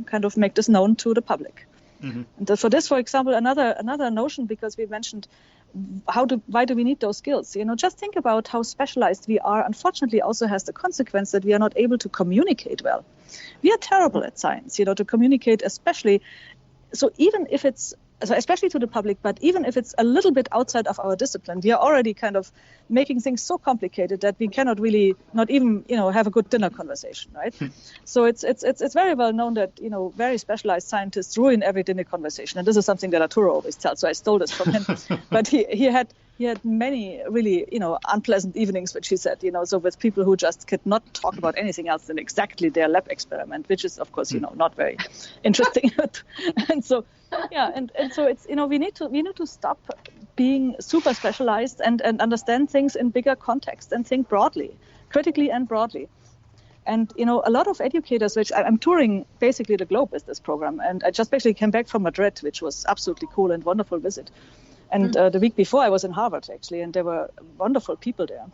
Speaker 3: kind of make this known to the public. And for this, for example, another notion, because we mentioned why do we need those skills? Just think about how specialized we are. Unfortunately, also has the consequence that we are not able to communicate well. We are terrible at science, to communicate, especially. So even if it's, especially to the public, but even if it's a little bit outside of our discipline, we are already kind of making things so complicated that we cannot really, not even, have a good dinner conversation, right? So it's very well known that, very specialized scientists ruin every dinner conversation. And this is something that Arturo always tells, so I stole this from him. But he had many really, unpleasant evenings, which he said, so with people who just could not talk about anything else than exactly their lab experiment, which is, of course, not very interesting. And so, and so it's, we need to stop being super specialized and understand things in bigger context and think broadly, critically and broadly. And, a lot of educators, which I'm touring basically the globe with this program, and I just basically came back from Madrid, which was absolutely cool and wonderful visit. And the week before I was in Harvard, actually, and there were wonderful people there.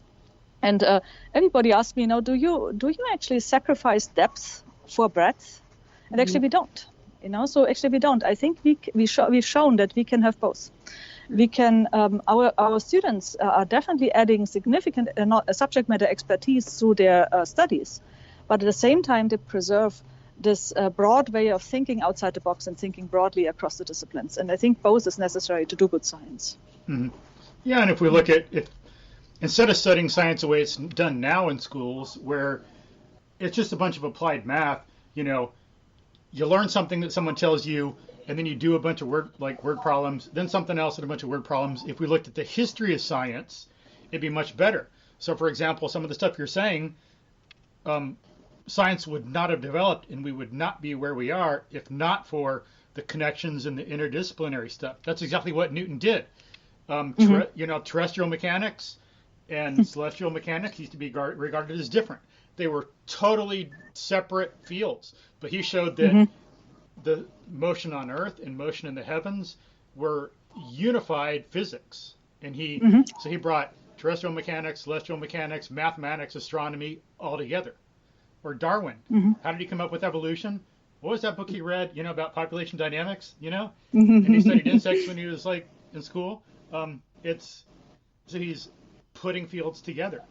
Speaker 3: And everybody asked me, do you actually sacrifice depth for breadth? And actually we don't. So actually we don't. I think we've shown that we can have both. We can, our students are definitely adding significant subject matter expertise through their studies, but at the same time they preserve this broad way of thinking outside the box and thinking broadly across the disciplines. And I think both is necessary to do good science.
Speaker 1: Yeah, and if we look at it, instead of studying science the way it's done now in schools, where it's just a bunch of applied math, you learn something that someone tells you, and then you do a bunch of word problems, then something else and a bunch of word problems. If we looked at the history of science, it'd be much better. So, for example, some of the stuff you're saying, science would not have developed, and we would not be where we are if not for the connections and the interdisciplinary stuff. That's exactly what Newton did. Terrestrial mechanics and celestial mechanics used to be regarded as different. They were totally separate fields, but he showed that the motion on Earth and motion in the heavens were unified physics. And so he brought terrestrial mechanics, celestial mechanics, mathematics, astronomy all together. Or Darwin. How did he come up with evolution? What was that book he read, about population dynamics, And he studied insects when he was in school. So he's putting fields together.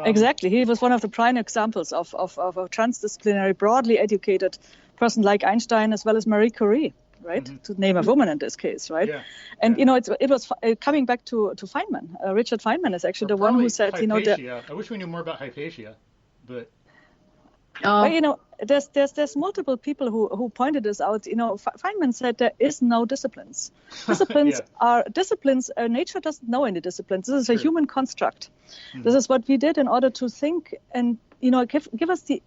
Speaker 3: Exactly. He was one of the prime examples of a transdisciplinary, broadly educated person like Einstein as well as Marie Curie, right? To name a woman in this case, right?
Speaker 1: Yeah.
Speaker 3: And, it was coming back to Feynman. Richard Feynman is actually the one who said,
Speaker 1: Hypatia. I wish we knew more about Hypatia, but...
Speaker 3: But, there's multiple people who pointed this out. Feynman said there is no disciplines. Disciplines are disciplines. Nature doesn't know any disciplines. This is a human construct. This is what we did in order to think and, give us the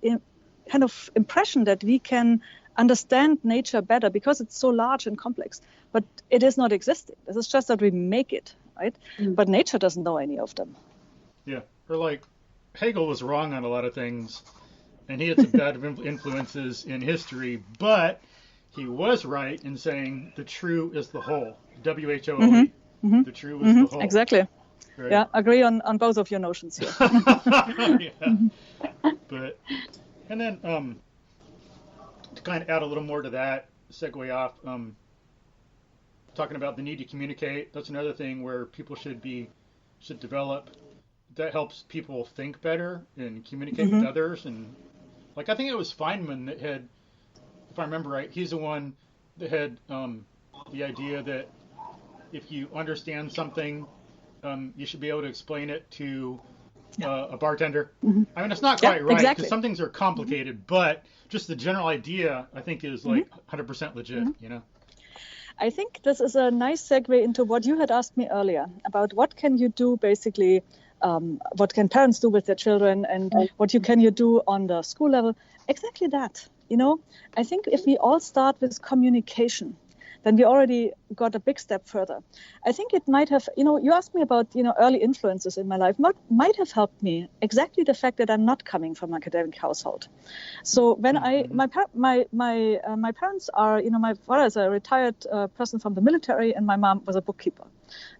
Speaker 3: kind of impression that we can understand nature better because it's so large and complex. But it is not existing. This is just that we make it, right? But nature doesn't know any of them.
Speaker 1: Yeah. Or Hegel was wrong on a lot of things. And he had some bad influences in history, but he was right in saying the true is the whole. WHOE. The true is the whole.
Speaker 3: Exactly. Right. Yeah, agree on both of your notions here.
Speaker 1: But, and then to kind of add a little more to that, segue off, talking about the need to communicate. That's another thing where people should develop. That helps people think better and communicate with others. And I think it was Feynman that had, if I remember right, he's the one that had the idea that if you understand something, you should be able to explain it to a bartender.
Speaker 3: Mm-hmm.
Speaker 1: I mean, it's not quite right, because
Speaker 3: exactly.
Speaker 1: some things are complicated, but just the general idea, I think, is like 100% legit, you know?
Speaker 3: I think this is a nice segue into what you had asked me earlier about what can you do basically, what can parents do with their children, and what can you do on the school level. Exactly that. You know, I think if we all start with communication, then we already got a big step further. I think it might have, you asked me about, early influences in my life, might have helped me exactly the fact that I'm not coming from an academic household. So when my parents are, my father is a retired person from the military, and my mom was a bookkeeper.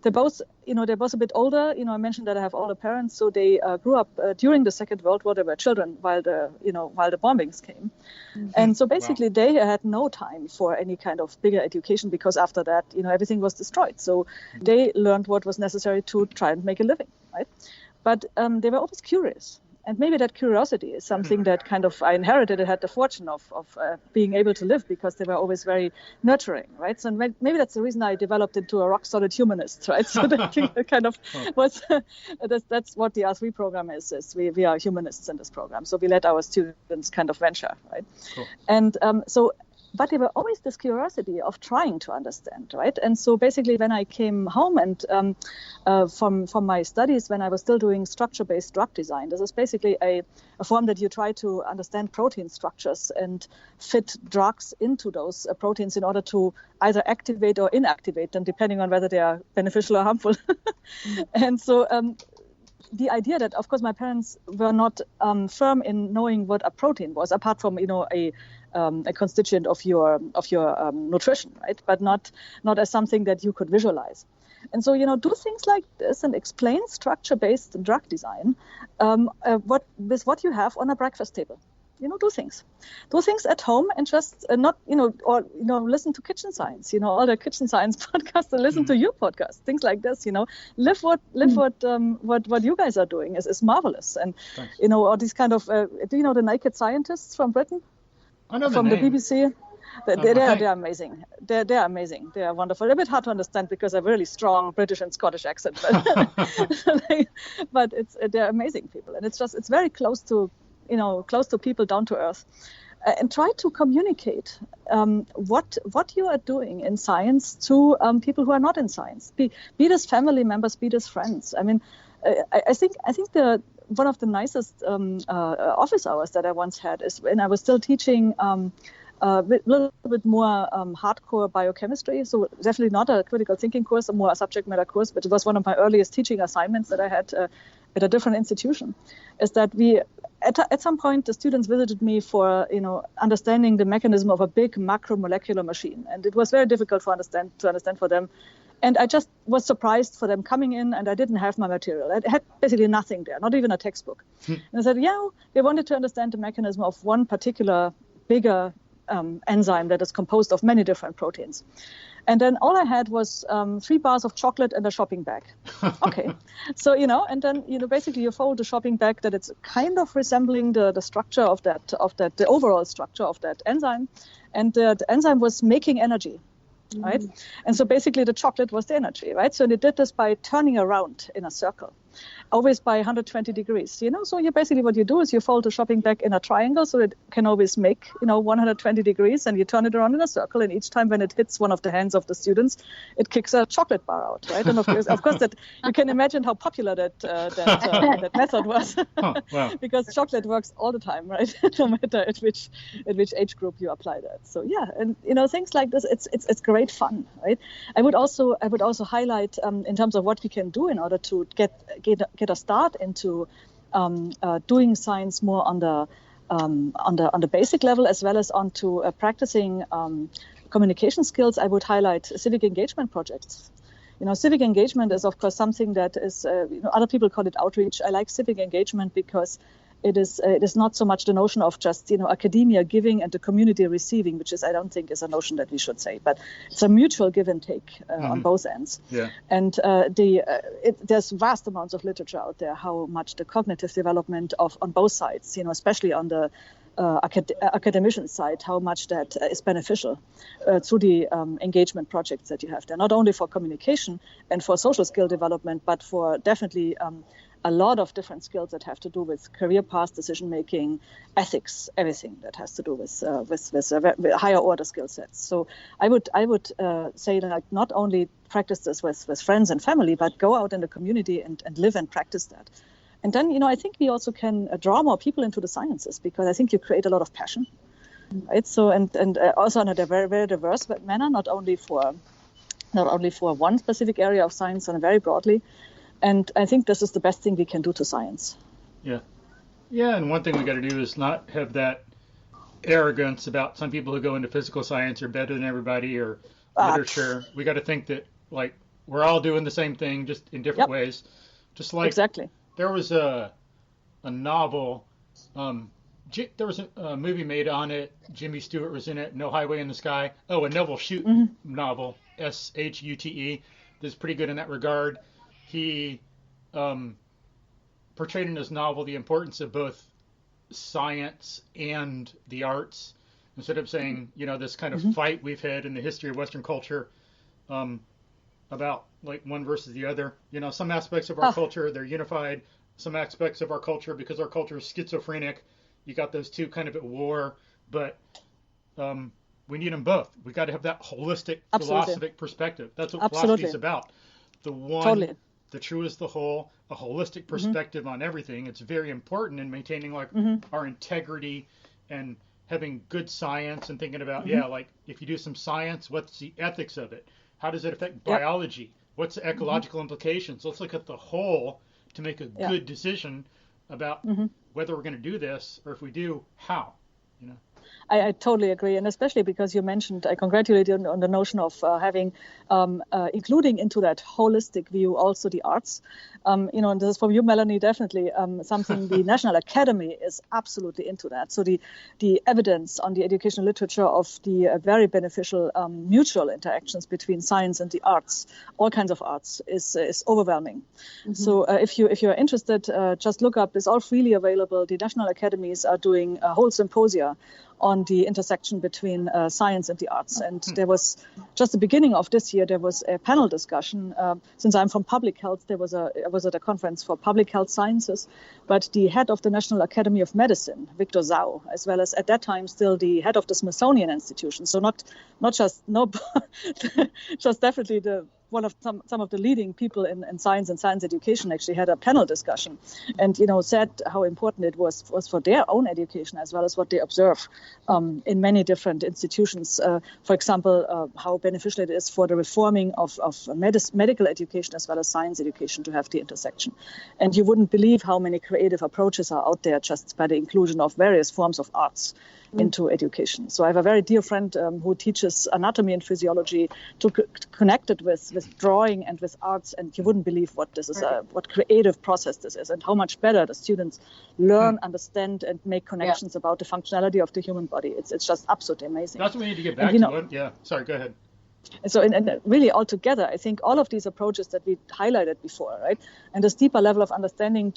Speaker 3: They're both a bit older. I mentioned that I have older parents, so they grew up during the Second World War. They were children while the bombings came, and so basically they had no time for any kind of bigger education, because after that, everything was destroyed. So they learned what was necessary to try and make a living, right? But they were always curious. And maybe that curiosity is something that kind of I inherited. I had the fortune of being able to live, because they were always very nurturing, right? So maybe that's the reason I developed into a rock solid humanist, right? So that kind of was that's what the R3 program is we are humanists in this program. So we let our students kind of venture, right? Cool. And but there were always this curiosity of trying to understand, right? And so basically when I came home and from my studies, when I was still doing structure-based drug design, this is basically a form that you try to understand protein structures and fit drugs into those proteins in order to either activate or inactivate them, depending on whether they are beneficial or harmful. And so the idea that, of course, my parents were not firm in knowing what a protein was, apart from a constituent of your nutrition, right? But not as something that you could visualize. And so do things like this and explain structure-based drug design with what you have on a breakfast table. Do things at home, and just not, listen to Kitchen Science, all the Kitchen Science podcasts, and listen to your podcast, things like this, live what you guys are doing is marvelous. And, all these kind of, do you know the Naked Scientists from Britain?
Speaker 1: I know
Speaker 3: from the
Speaker 1: name.
Speaker 3: BBC. They're amazing. They're amazing. They are wonderful. They're a bit hard to understand because they have a really strong British and Scottish accent, but they're amazing people, and it's very close to people, down to earth, and try to communicate what you are doing in science to people who are not in science. Be this family members, be this friends. I mean, I think one of the nicest office hours that I once had is when I was still teaching a little bit more hardcore biochemistry. So definitely not a critical thinking course, a more a subject matter course, but it was one of my earliest teaching assignments that I had at a different institution. Is that at some point the students visited me for understanding the mechanism of a big macromolecular machine, and it was very difficult to understand for them. And I just was surprised for them coming in, and I didn't have my material. I had basically nothing there, not even a textbook. And I said, they wanted to understand the mechanism of one particular bigger enzyme that is composed of many different proteins. And then all I had was 3 bars of chocolate and a shopping bag. Okay. So, and then, basically you fold the shopping bag that it's kind of resembling the structure of that, the overall structure of that enzyme. And the enzyme was making energy. Right. And so basically the chocolate was the energy, right? So they did this by turning around in a circle, always by 120 degrees, So basically what you do is you fold the shopping bag in a triangle so it can always make, 120 degrees, and you turn it around in a circle. And each time when it hits one of the hands of the students, it kicks a chocolate bar out, right? And of course that you can imagine how popular that method was.
Speaker 1: Oh, wow.
Speaker 3: Because chocolate works all the time, right? No matter at which age group you apply that. So and things like this, it's great fun, right? I would also highlight in terms of what we can do in order to get a start into doing science more on the basic level, as well as onto practicing communication skills. I would highlight civic engagement projects. Civic engagement is, of course, something that is, other people call it outreach. I like civic engagement because it is not so much the notion of just, academia giving and the community receiving, which I don't think is a notion that we should say, but it's a mutual give and take on both ends. Yeah. And there's vast amounts of literature out there, how much the cognitive development on both sides, especially on the academician side, how much that is beneficial through the engagement projects that you have there, not only for communication and for social skill development, but for definitely a lot of different skills that have to do with career path, decision making, ethics, everything that has to do with higher order skill sets. So I would say that not only practice this with friends and family, but go out in the community and live and practice that. And then, I think we also can draw more people into the sciences, because I think you create a lot of passion, right? So and also in a very, very diverse manner, not only for one specific area of science, and very broadly. And I think this is the best thing we can do to science.
Speaker 1: Yeah. Yeah, and one thing we got to do is not have that arrogance about some people who go into physical science are better than everybody, or literature. We got to think that, like, we're all doing the same thing, just in different ways. Just like
Speaker 3: exactly.
Speaker 1: There was a novel, there was a movie made on it. Jimmy Stewart was in it, No Highway in the Sky. Oh, a Neville Shute novel, Shute, that's pretty good in that regard. He portrayed in his novel the importance of both science and the arts, instead of saying, this kind of fight we've had in the history of Western culture about like one versus the other. Some aspects of our culture, they're unified. Some aspects of our culture, because our culture is schizophrenic, you got those two kind of at war. But we need them both. We got to have that holistic philosophic perspective. That's what philosophy is about. The one, the true is the whole, a holistic perspective on everything. It's very important in maintaining our integrity and having good science, and thinking about, like, if you do some science, what's the ethics of it? How does it affect biology? What's the ecological implications? Let's look at the whole to make a good decision about whether we're going to do this, or if we do, how.
Speaker 3: I totally agree, and especially because you mentioned, I congratulate you on the notion of having, including into that holistic view also the arts. And this is from you, Melanie, definitely something the National Academy is absolutely into that. So the evidence on the educational literature of the very beneficial mutual interactions between science and the arts, all kinds of arts, is overwhelming. So if you're interested, just look up. It's all freely available. The National Academies are doing a whole symposia on the intersection between science and the arts. And there was, just the beginning of this year, there was a panel discussion. Since I'm from public health, I was at a conference for public health sciences, but the head of the National Academy of Medicine, Victor Zhao, as well as at that time still the head of the Smithsonian Institution. So not just just definitely some of the leading people in science and science education actually had a panel discussion, and said how important it was for their own education, as well as what they observe in many different institutions. For example, how beneficial it is for the reforming of medical education as well as science education to have the intersection. And you wouldn't believe how many creative approaches are out there just by the inclusion of various forms of arts into education. So I have a very dear friend who teaches anatomy and physiology, to connect it with drawing and with arts, and you wouldn't believe what this is, what creative process this is, and how much better the students learn, understand, and make connections about the functionality of the human body. It's just absolutely amazing.
Speaker 1: That's what we need to get back to. Yeah, sorry, go ahead.
Speaker 3: So, and really altogether, I think all of these approaches that we highlighted before, right, and this deeper level of understanding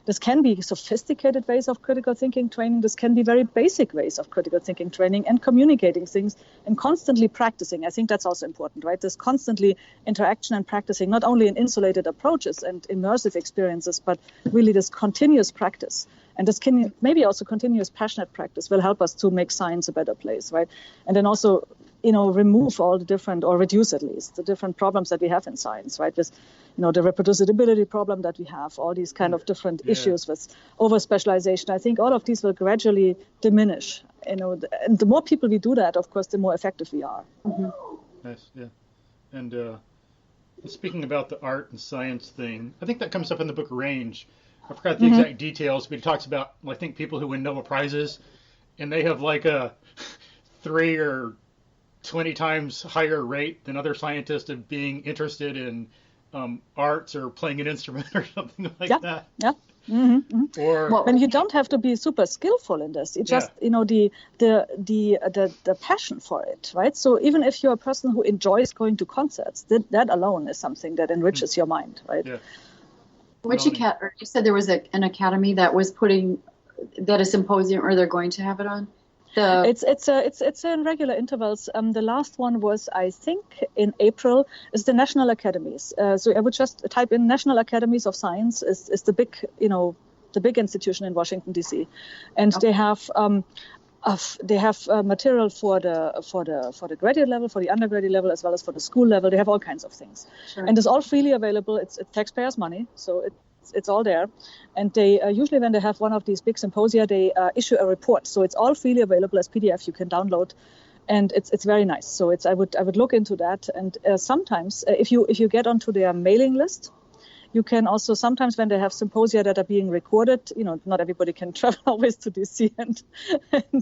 Speaker 3: this can be sophisticated ways of critical thinking training. This can be very basic ways of critical thinking training and communicating things and constantly practicing. I think that's also important, right? This constantly interaction and practicing, not only in insulated approaches and immersive experiences, but really this continuous practice. And this can maybe also continuous passionate practice will help us to make science a better place, right? And then also, remove all the different, or reduce at least, the different problems that we have in science, right? With, the reproducibility problem that we have, all these kind of different issues with over-specialization. I think all of these will gradually diminish, and the more people we do that, of course, the more effective we are.
Speaker 1: Nice, yeah. And speaking about the art and science thing, I think that comes up in the book Range. I forgot the exact details, but it talks about, I think, people who win Nobel Prizes, and they have like a 3 or 20 times higher rate than other scientists of being interested in arts or playing an instrument or something like that. Yeah. Or
Speaker 3: when you don't have to be super skillful in this, you just the passion for it, right? So even if you're a person who enjoys going to concerts, that alone is something that enriches your mind, right?
Speaker 1: Yeah.
Speaker 2: You said there was an academy that was putting that a symposium, or they're going to have it on?
Speaker 3: It's in regular intervals. The last one was, I think, in April. Is the National Academies. So I would just type in National Academies of Science is the big, the big institution in Washington D.C. And they have material for the graduate level, for the undergraduate level, as well as for the school level. They have all kinds of things, sure. And it's all freely available. It's taxpayers' money, so it's all there. And they usually, when they have one of these big symposia, they issue a report. So it's all freely available as PDF. You can download, and it's very nice. So I would look into that. And sometimes if you get onto their mailing list, you can also sometimes, when they have symposia that are being recorded, not everybody can travel always to DC and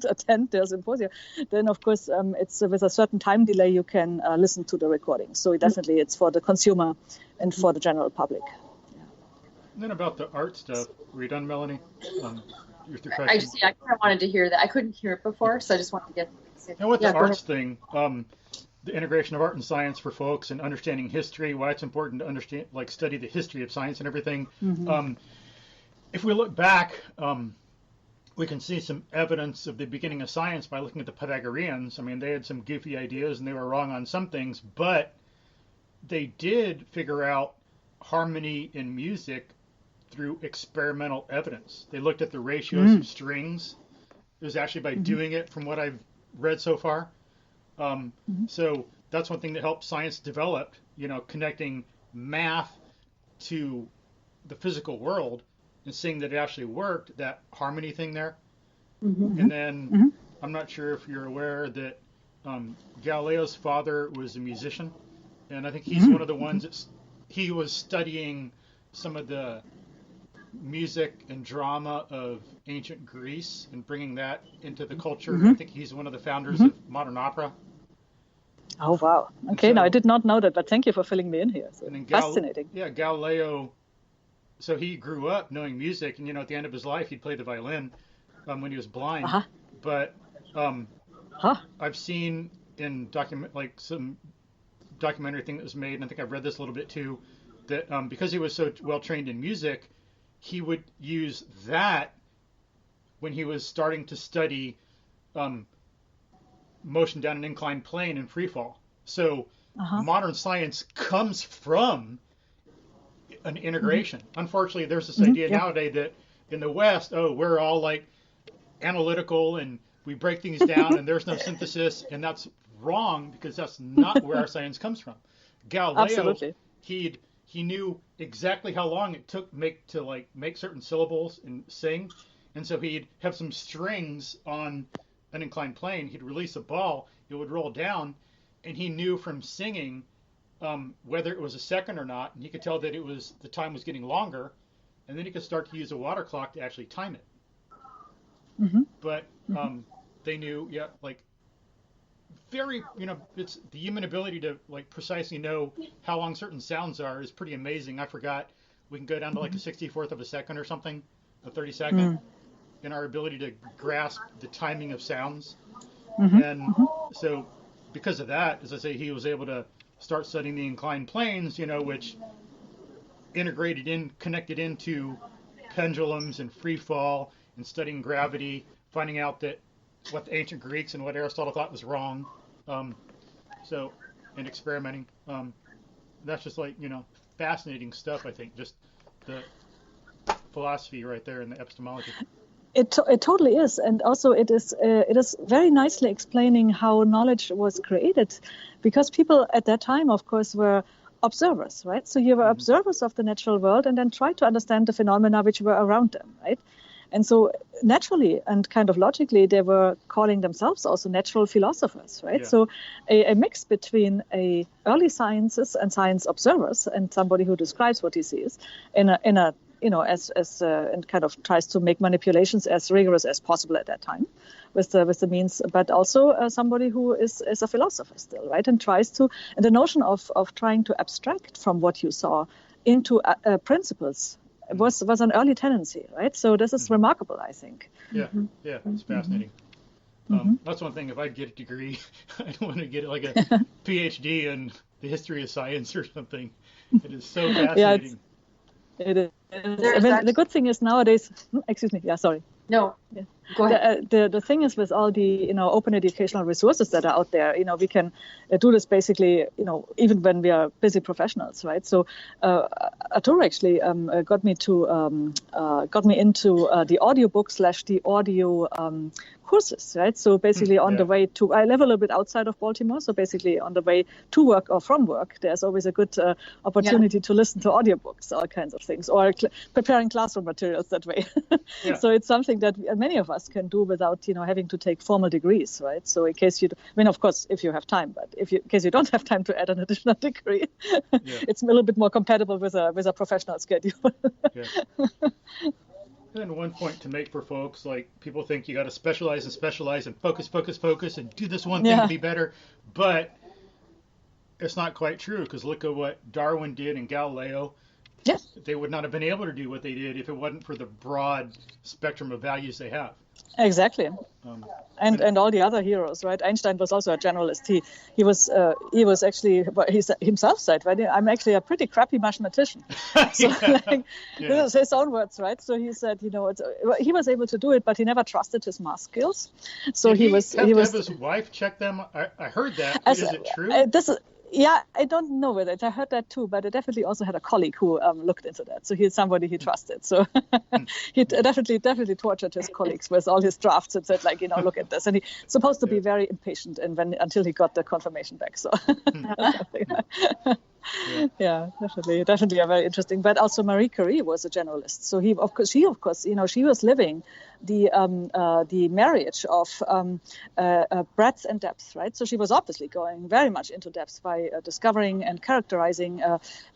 Speaker 3: attend their symposia. Then, of course, it's with a certain time delay, you can listen to the recording. So definitely it's for the consumer and for the general public. Yeah.
Speaker 1: And then about the art stuff, were you done, Melanie?
Speaker 2: I kind of wanted to hear that. I couldn't hear it before, so I just wanted to get...
Speaker 1: And with the arts thing, the integration of art and science for folks and understanding history, why it's important to understand, study the history of science and everything. Mm-hmm. If we look back, we can see some evidence of the beginning of science by looking at the Pythagoreans. I mean, they had some goofy ideas and they were wrong on some things, but they did figure out harmony in music through experimental evidence. They looked at the ratios of strings. It was actually by doing it, from what I've read so far. So that's one thing that helped science develop, connecting math to the physical world and seeing that it actually worked, that harmony thing there. Mm-hmm. And then I'm not sure if you're aware that Galileo's father was a musician, and I think he's one of the ones he was studying some of the music and drama of ancient Greece and bringing that into the culture. I think he's one of the founders of modern opera.
Speaker 3: Oh, wow. Okay, now I did not know that, but thank you for filling me in here. So fascinating.
Speaker 1: Galileo, so he grew up knowing music, and, at the end of his life, he'd play the violin when he was blind. Uh-huh. But I've seen in some documentary thing that was made, and I think I've read this a little bit too, that because he was so well trained in music, he would use that when he was starting to study motion down an inclined plane and free fall. So modern science comes from an integration. Unfortunately, there's this idea nowadays that in the West, we're all analytical and we break things down and there's no synthesis, and that's wrong, because that's not where our science comes from. Galileo, he knew exactly how long it took to make certain syllables and sing, and so he'd have some strings on an inclined plane. He'd release a ball, it would roll down, and he knew from singing whether it was a second or not, and he could tell that the time was getting longer, and then he could start to use a water clock to actually time it. Mm-hmm. But they knew, very, it's the human ability to precisely know how long certain sounds are is pretty amazing. I forgot, we can go down to a 64th of a second or something, a 32nd, in our ability to grasp the timing of sounds. And so because of that, as I say, he was able to start studying the inclined planes, which connected into pendulums and free fall, and studying gravity, finding out that what the ancient Greeks and what Aristotle thought was wrong. And experimenting. That's just fascinating stuff, I think, just the philosophy right there in the epistemology.
Speaker 3: It totally is, and also it is very nicely explaining how knowledge was created, because people at that time, of course, were observers, right? So you were observers of the natural world and then tried to understand the phenomena which were around them, right? And so naturally and kind of logically, they were calling themselves also natural philosophers, right? Yeah. So a mix between early sciences and science observers and somebody who describes what he sees in a and kind of tries to make manipulations as rigorous as possible at that time with the means, but also somebody who is a philosopher still, right? And tries to, and the notion of trying to abstract from what you saw into principles was an early tendency, right? So this is remarkable, I think.
Speaker 1: Yeah, it's fascinating. That's one thing. If I get a degree, I don't want to get a PhD in the history of science or something. It is so fascinating.
Speaker 3: It is. The good thing is nowadays. Excuse me. Yeah, sorry.
Speaker 2: No.
Speaker 3: Yeah.
Speaker 2: Go ahead.
Speaker 3: The thing is, with all the open educational resources that are out there, we can do this basically even when we are busy professionals, right? So Arturo actually got me into the audiobook / the audio courses, right? So basically on the way to, I live a little bit outside of Baltimore, so basically on the way to work or from work, there's always a good opportunity to listen to audiobooks, all kinds of things, or preparing classroom materials that way. So it's something that many of us can do without, having to take formal degrees, right? So in case of course, if you have time, but in case you don't have time to add an additional degree, it's a little bit more compatible with a professional schedule.
Speaker 1: And one point to make for folks, like people think you got to specialize and focus and do this one thing to be better, but it's not quite true, because look at what Darwin did and Galileo.
Speaker 3: Yes.
Speaker 1: They would not have been able to do what they did if it wasn't for the broad spectrum of values they have.
Speaker 3: Exactly. And all the other heroes, right? Einstein was also a generalist. He was actually, he himself said, right? I'm actually a pretty crappy mathematician. So this is his own words, right? So he said, he was able to do it, but he never trusted his math skills. So
Speaker 1: Did
Speaker 3: he was
Speaker 1: have his wife check them. I heard that. Is it true?
Speaker 3: Yeah, I don't know whether I heard that too, but I definitely also had a colleague who looked into that. So he's somebody he trusted. So he definitely tortured his colleagues with all his drafts and said, look at this. And he's supposed to be very impatient until he got the confirmation back. So definitely a very interesting. But also Marie Curie was a generalist. So she of course, she was living the marriage of breadth and depth, right? So she was obviously going very much into depth by discovering and characterizing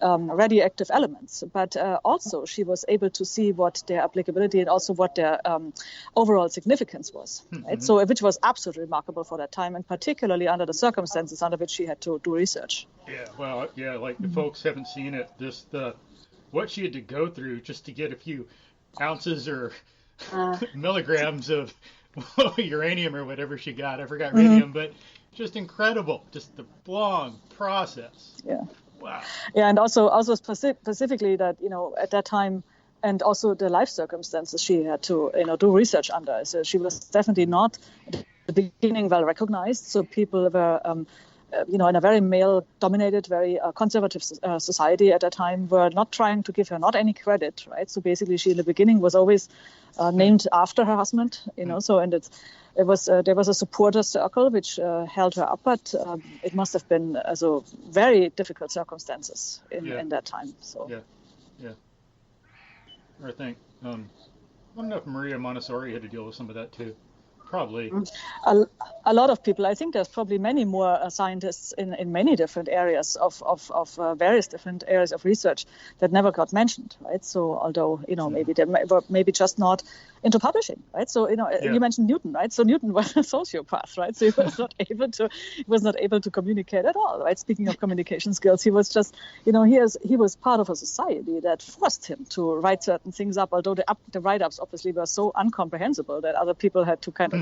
Speaker 3: radioactive elements, but also she was able to see what their applicability and also what their overall significance was, right? So which was absolutely remarkable for that time, and particularly under the circumstances under which she had to do research.
Speaker 1: Like the folks haven't seen it, what she had to go through just to get a few ounces or milligrams of uranium or whatever she got. I forgot radium, but just incredible. Just the long process.
Speaker 3: Yeah.
Speaker 1: Wow.
Speaker 3: Yeah, and also specifically that, at that time, and also the life circumstances she had to, do research under. So she was definitely not at the beginning well recognized. So people were, in a very male-dominated, very conservative society at that time, were not trying to give her not any credit, right? So basically, she in the beginning was always named after her husband, So and there was a supporter circle which held her up, but it must have been very difficult circumstances in that time. So
Speaker 1: I think I don't know if Maria Montessori had to deal with some of that too. Probably.
Speaker 3: A lot of people. I think there's probably many more scientists in many different areas of various different areas of research that never got mentioned, right? So although, maybe they were maybe just not into publishing, right? So, you mentioned Newton, right? So Newton was a sociopath, right? So he was not able to communicate at all, right? Speaking of communication skills, he was just, he was part of a society that forced him to write certain things up, although the write-ups obviously were so incomprehensible that other people had to kind of,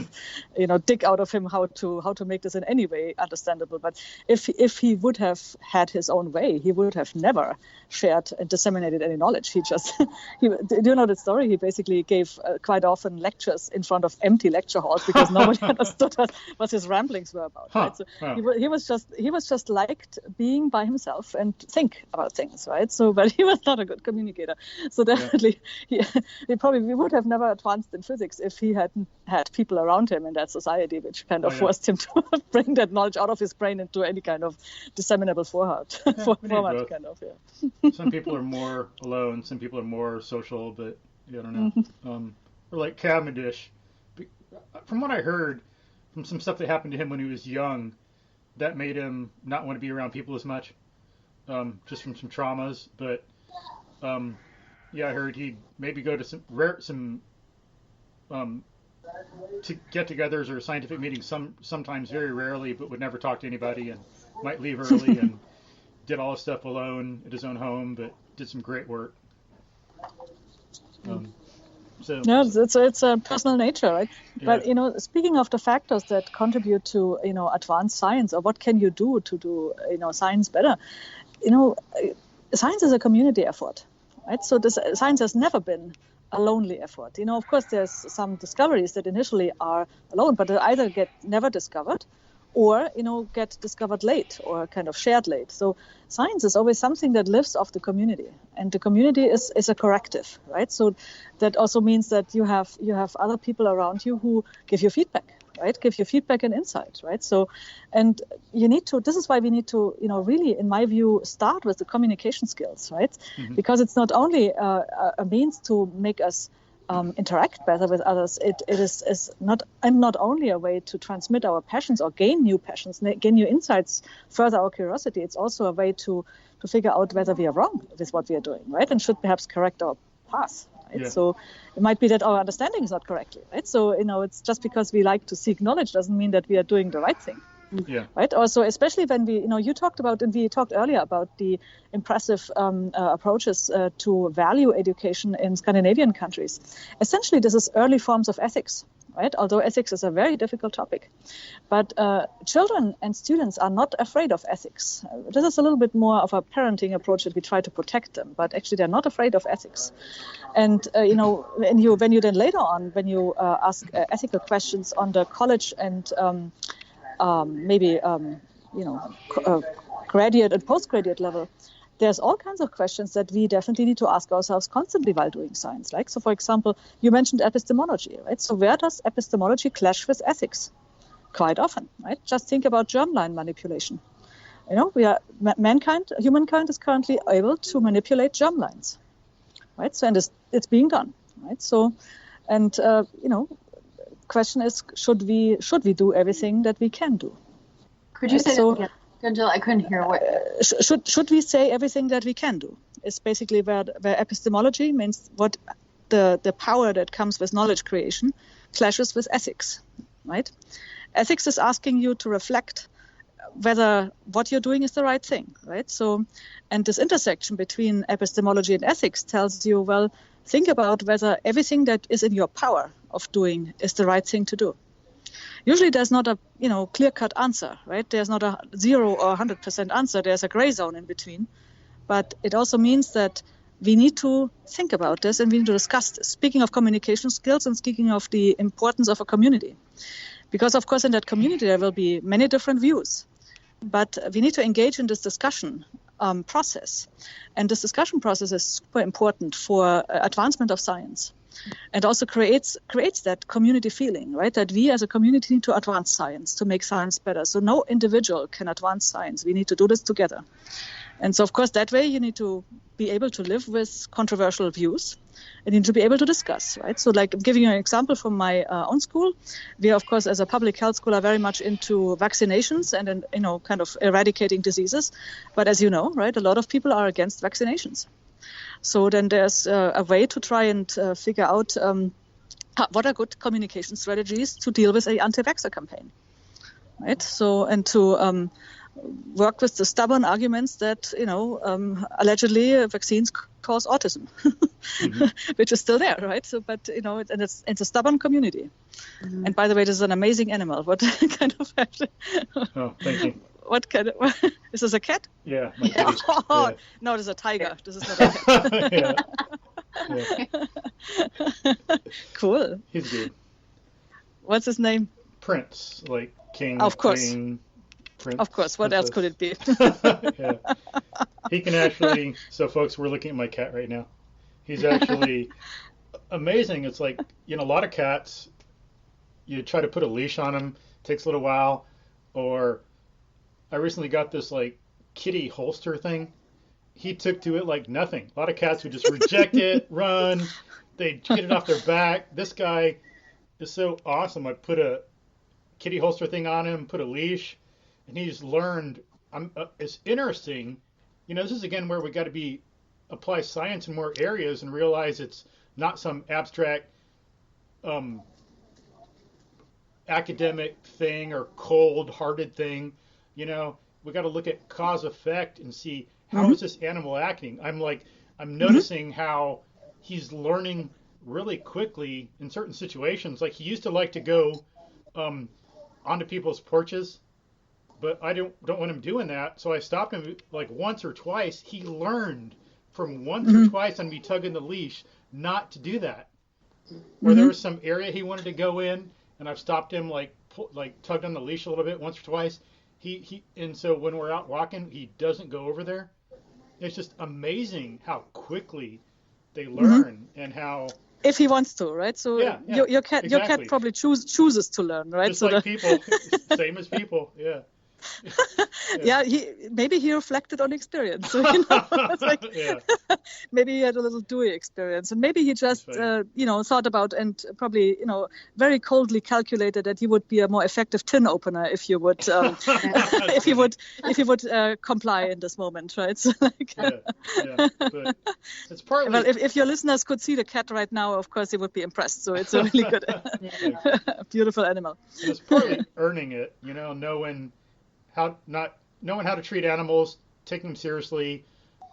Speaker 3: dig out of him how to make this in any way understandable. But if he would have had his own way, he would have never shared and disseminated any knowledge. Do you know the story? He basically gave quite often lectures in front of empty lecture halls because nobody understood what his ramblings were about. Right? So he was just liked being by himself and think about things, right? So, but he was not a good communicator. So definitely, he probably would have never advanced in physics if he hadn't had people around him in that society which kind of forced him to bring that knowledge out of his brain into any kind of disseminable format. Kind of.
Speaker 1: Some people are more alone, some people are more social, but I don't know. Or like Cavendish, from what I heard from some stuff that happened to him when he was young, that made him not want to be around people as much, just from some traumas. But I heard he'd maybe go to some to get-togethers or scientific meetings sometimes, very rarely, but would never talk to anybody and might leave early and did all his stuff alone at his own home, but did some great work.
Speaker 3: It's a personal nature, right? Yeah. But speaking of the factors that contribute to advanced science, or what can you do to do science better? Science is a community effort, right? So science has never been a lonely effort. Of course, there's some discoveries that initially are alone, but they either get never discovered or, get discovered late or kind of shared late. So science is always something that lives off the community, and the community is a corrective, right? So that also means that you have other people around you who give you feedback, right? Give you feedback and insight, right? So, and this is why we need to, really, in my view, start with the communication skills, right? Mm-hmm. Because it's not only a means to make us interact better with others. It is not only a way to transmit our passions or gain new passions, gain new insights, further our curiosity. It's also a way to figure out whether we are wrong with what we are doing, right? And should perhaps correct our path. Right? Yeah. So it might be that our understanding is not correctly, right? So, it's just because we like to seek knowledge doesn't mean that we are doing the right thing.
Speaker 1: Yeah.
Speaker 3: Right. Also, especially when you talked about, and we talked earlier about the impressive approaches to value education in Scandinavian countries. Essentially, this is early forms of ethics, right? Although ethics is a very difficult topic, but children and students are not afraid of ethics. This is a little bit more of a parenting approach that we try to protect them, but actually they're not afraid of ethics. And when you then later on, when you ask ethical questions on the college and graduate and postgraduate level, there's all kinds of questions that we definitely need to ask ourselves constantly while doing science. Like, so for example, you mentioned epistemology, right? So where does epistemology clash with ethics? Quite often, right? Just think about germline manipulation. Humankind is currently able to manipulate germlines, right? So, and it's being done, right? So, and, question is, should we do everything that we can do?
Speaker 2: Could you say that again? Gundula, I couldn't hear what.
Speaker 3: Should we say everything that we can do? Is basically where epistemology means what the power that comes with knowledge creation clashes with ethics, right? Ethics is asking you to reflect whether what you're doing is the right thing, right? So, and this intersection between epistemology and ethics tells you, well, think about whether everything that is in your power of doing is the right thing to do. Usually there's not a clear-cut answer, right? There's not a 0 or 100% answer. There's a gray zone in between. But it also means that we need to think about this and we need to discuss this. Speaking of communication skills and speaking of the importance of a community. Because, of course, in that community there will be many different views. But we need to engage in this discussion process. And this discussion process is super important for advancement of science. And also creates that community feeling, right? That we as a community need to advance science, to make science better. So no individual can advance science. We need to do this together. And so, of course, that way you need to be able to live with controversial views and you need to be able to discuss, right? So like giving you an example from my own school, we, of course, as a public health school are very much into vaccinations and, kind of eradicating diseases. But as you know, right, a lot of people are against vaccinations. So then there's a way to try and figure out what are good communication strategies to deal with an anti-vaxxer campaign, right? So, and to work with the stubborn arguments that, allegedly vaccines cause autism, mm-hmm. which is still there, right? So, but, and it's a stubborn community. Mm-hmm. And by the way, this is an amazing animal. What kind of...
Speaker 1: Oh, thank you.
Speaker 3: What kind of... Is this a cat?
Speaker 1: Yeah.
Speaker 3: Oh, yeah. No, this is a tiger. This is not a cat. Yeah. Cool.
Speaker 1: He's good.
Speaker 3: What's his name?
Speaker 1: Prince, like king,
Speaker 3: of course.
Speaker 1: queen, prince.
Speaker 3: Of course. What else could it be?
Speaker 1: Yeah. He can actually... So, folks, we're looking at my cat right now. He's actually amazing. It's like, a lot of cats, you try to put a leash on them, takes a little while, or... I recently got this like kitty holster thing. He took to it like nothing. A lot of cats would just reject it, run. They'd get it off their back. This guy is so awesome. I put a kitty holster thing on him, put a leash, and he just learned. It's interesting. This is again where we got to apply science in more areas and realize it's not some abstract academic thing or cold-hearted thing. We got to look at cause effect and see how mm-hmm. is this animal acting. I'm noticing mm-hmm. how he's learning really quickly in certain situations. Like he used to like to go onto people's porches, but I don't want him doing that. So I stopped him like once or twice. He learned from once mm-hmm. or twice on me tugging the leash not to do that. where there was some area he wanted to go in, and I've stopped him, like tugged on the leash a little bit once or twice. And so when we're out walking, he doesn't go over there. It's just amazing how quickly they learn and how.
Speaker 3: If he wants to, right? So your cat probably chooses to learn, right?
Speaker 1: Just like people, same as people, yeah.
Speaker 3: Yeah, maybe he reflected on experience. So, it's like, maybe he had a little Dewey experience, and maybe he just thought about and probably very coldly calculated that he would be a more effective tin opener if you would if he would comply in this moment, right? So, but it's partly. Well, if your listeners could see the cat right now, of course they would be impressed. So it's a really good, beautiful animal.
Speaker 1: And it's partly earning it, knowing how to treat animals, taking them seriously,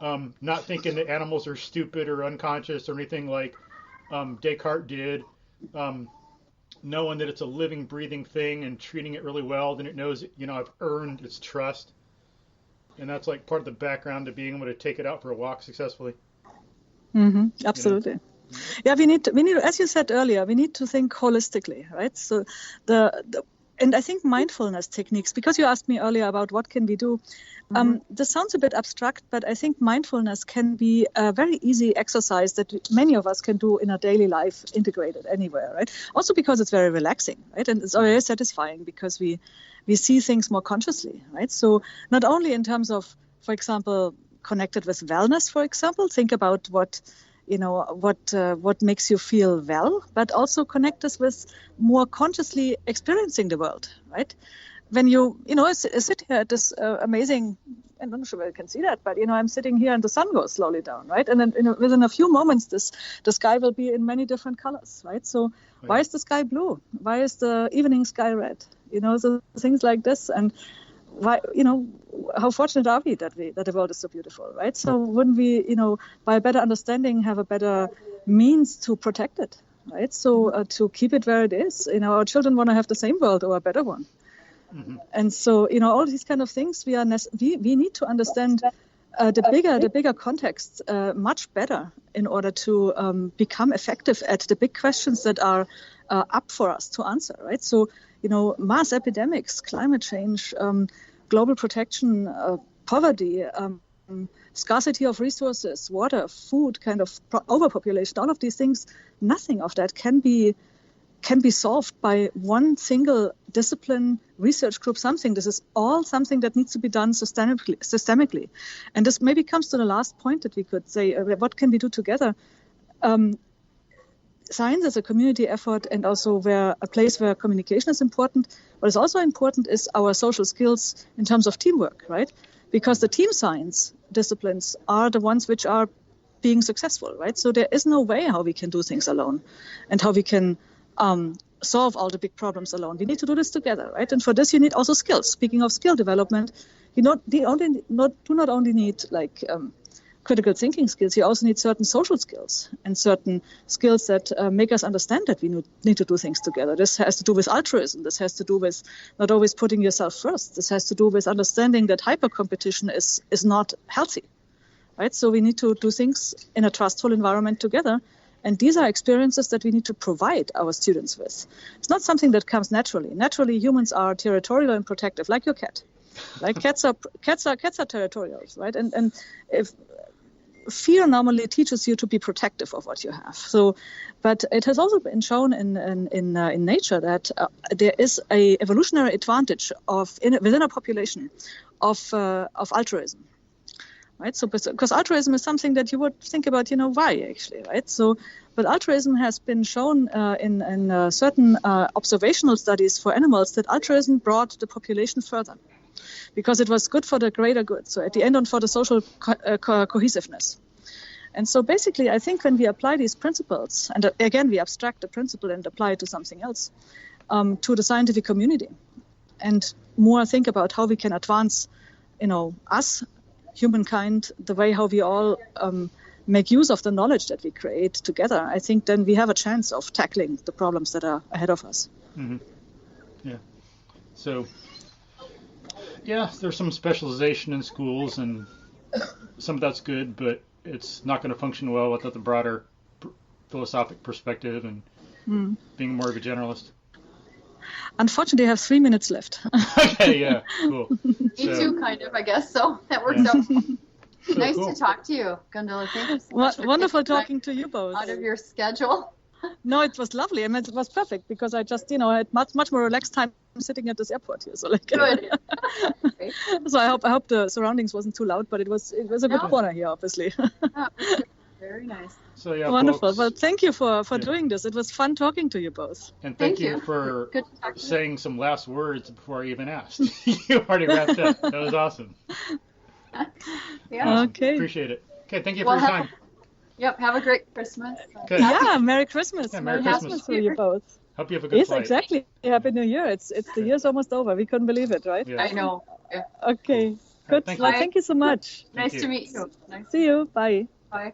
Speaker 1: not thinking that animals are stupid or unconscious or anything like Descartes did, knowing that it's a living, breathing thing and treating it really well, then it knows, I've earned its trust. And that's like part of the background to being able to take it out for a walk successfully.
Speaker 3: Absolutely. Yeah, we need, as you said earlier, we need to think holistically, right? So and I think mindfulness techniques, because you asked me earlier about what can we do, this sounds a bit abstract, but I think mindfulness can be a very easy exercise that many of us can do in our daily life, integrated anywhere, right? Also because it's very relaxing, right? And it's very satisfying because we see things more consciously, right? So not only in terms of, for example, connected with wellness, for example, think about what makes you feel well, but also connect us with more consciously experiencing the world, right? When you sit here at this amazing, I'm not sure whether you can see that, but I'm sitting here and the sun goes slowly down, right? And then within a few moments, the sky will be in many different colors, right? So why is the sky blue? Why is the evening sky red? So things like this. And why, how fortunate are we that the world is so beautiful, right? So wouldn't we, by a better understanding, have a better means to protect it, right? So to keep it where it is. Our children want to have the same world or a better one. And so, all these kind of things, we need to understand the bigger context much better in order to become effective at the big questions that are up for us to answer, right? So, mass epidemics, climate change, global protection, poverty, scarcity of resources, water, food, kind of overpopulation, all of these things, nothing of that can be solved by one single discipline, research group, something. This is all something that needs to be done systemically. And this maybe comes to the last point that we could say, what can we do together? Science is a community effort, and also a place where communication is important. What is also important is our social skills in terms of teamwork, right? Because the team science disciplines are the ones which are being successful, right? So there is no way how we can do things alone and how we can solve all the big problems alone. We need to do this together, right? And for this, you need also skills. Speaking of skill development, you do not only need critical thinking skills, you also need certain social skills and certain skills that make us understand that we need to do things together. This has to do with altruism. This has to do with not always putting yourself first. This has to do with understanding that hyper-competition is not healthy, right? So we need to do things in a trustful environment together. And these are experiences that we need to provide our students with. It's not something that comes naturally. Naturally, humans are territorial and protective, like your cat. Like cats are territorial, right? And if fear normally teaches you to be protective of what you have. So, but it has also been shown in nature that there is a evolutionary advantage within a population of altruism. Right, so because altruism is something that you would think about, why actually, right? So, but altruism has been shown in certain observational studies for animals that altruism brought the population further, because it was good for the greater good. So at the end, on for the social cohesiveness. And so basically, I think when we apply these principles, and again we abstract the principle and apply it to something else, to the scientific community, and more think about how we can advance, us. Humankind, the way how we all make use of the knowledge that we create together, I think then we have a chance of tackling the problems that are ahead of us.
Speaker 1: Mm-hmm. Yeah. So, there's some specialization in schools, and some of that's good, but it's not going to function well without the broader philosophic perspective and being more of a generalist.
Speaker 3: Unfortunately, I have 3 minutes left.
Speaker 1: Okay, yeah, cool.
Speaker 2: Me too, kind of, I guess. So that works out.
Speaker 1: So
Speaker 2: Nice
Speaker 1: cool.
Speaker 2: to talk to you, Gundula. Thank you so much. for
Speaker 3: Wonderful
Speaker 2: taking time
Speaker 3: talking to you both.
Speaker 2: out of your schedule.
Speaker 3: No, it was lovely. I mean, it was perfect because I just, I had much more relaxed time sitting at this airport here. So like,
Speaker 2: Good.
Speaker 3: so I hope the surroundings wasn't too loud, but it was a good corner here, obviously.
Speaker 2: Very nice.
Speaker 1: So yeah,
Speaker 3: Wonderful.
Speaker 1: folks,
Speaker 3: Well, thank you for doing this. It was fun talking to you both.
Speaker 1: and thank
Speaker 2: Thank
Speaker 1: you
Speaker 2: you.
Speaker 1: for
Speaker 2: Good to talk to you.
Speaker 1: saying some last words before I even asked. You already wrapped up. That was awesome.
Speaker 2: Yeah.
Speaker 1: Awesome.
Speaker 3: Okay.
Speaker 1: Appreciate it. Okay, thank you for
Speaker 2: Well,
Speaker 1: your time.
Speaker 2: Yep. Have a great Christmas.
Speaker 1: Good.
Speaker 3: Yeah, Merry Christmas.
Speaker 1: Yeah, Merry
Speaker 3: Merry
Speaker 1: Christmas.
Speaker 3: to you both.
Speaker 1: Hope you have a good
Speaker 3: Yes,
Speaker 1: flight.
Speaker 3: exactly. Happy New Year. It's the year's almost over. We couldn't believe it, right?
Speaker 1: Yeah.
Speaker 2: I know. Yeah.
Speaker 3: Okay. Good.
Speaker 1: Thank
Speaker 3: Well,
Speaker 1: you.
Speaker 3: thank you so much.
Speaker 1: Thank
Speaker 2: Nice
Speaker 1: you.
Speaker 2: to meet you. Nice.
Speaker 3: See you. Bye.
Speaker 2: Bye.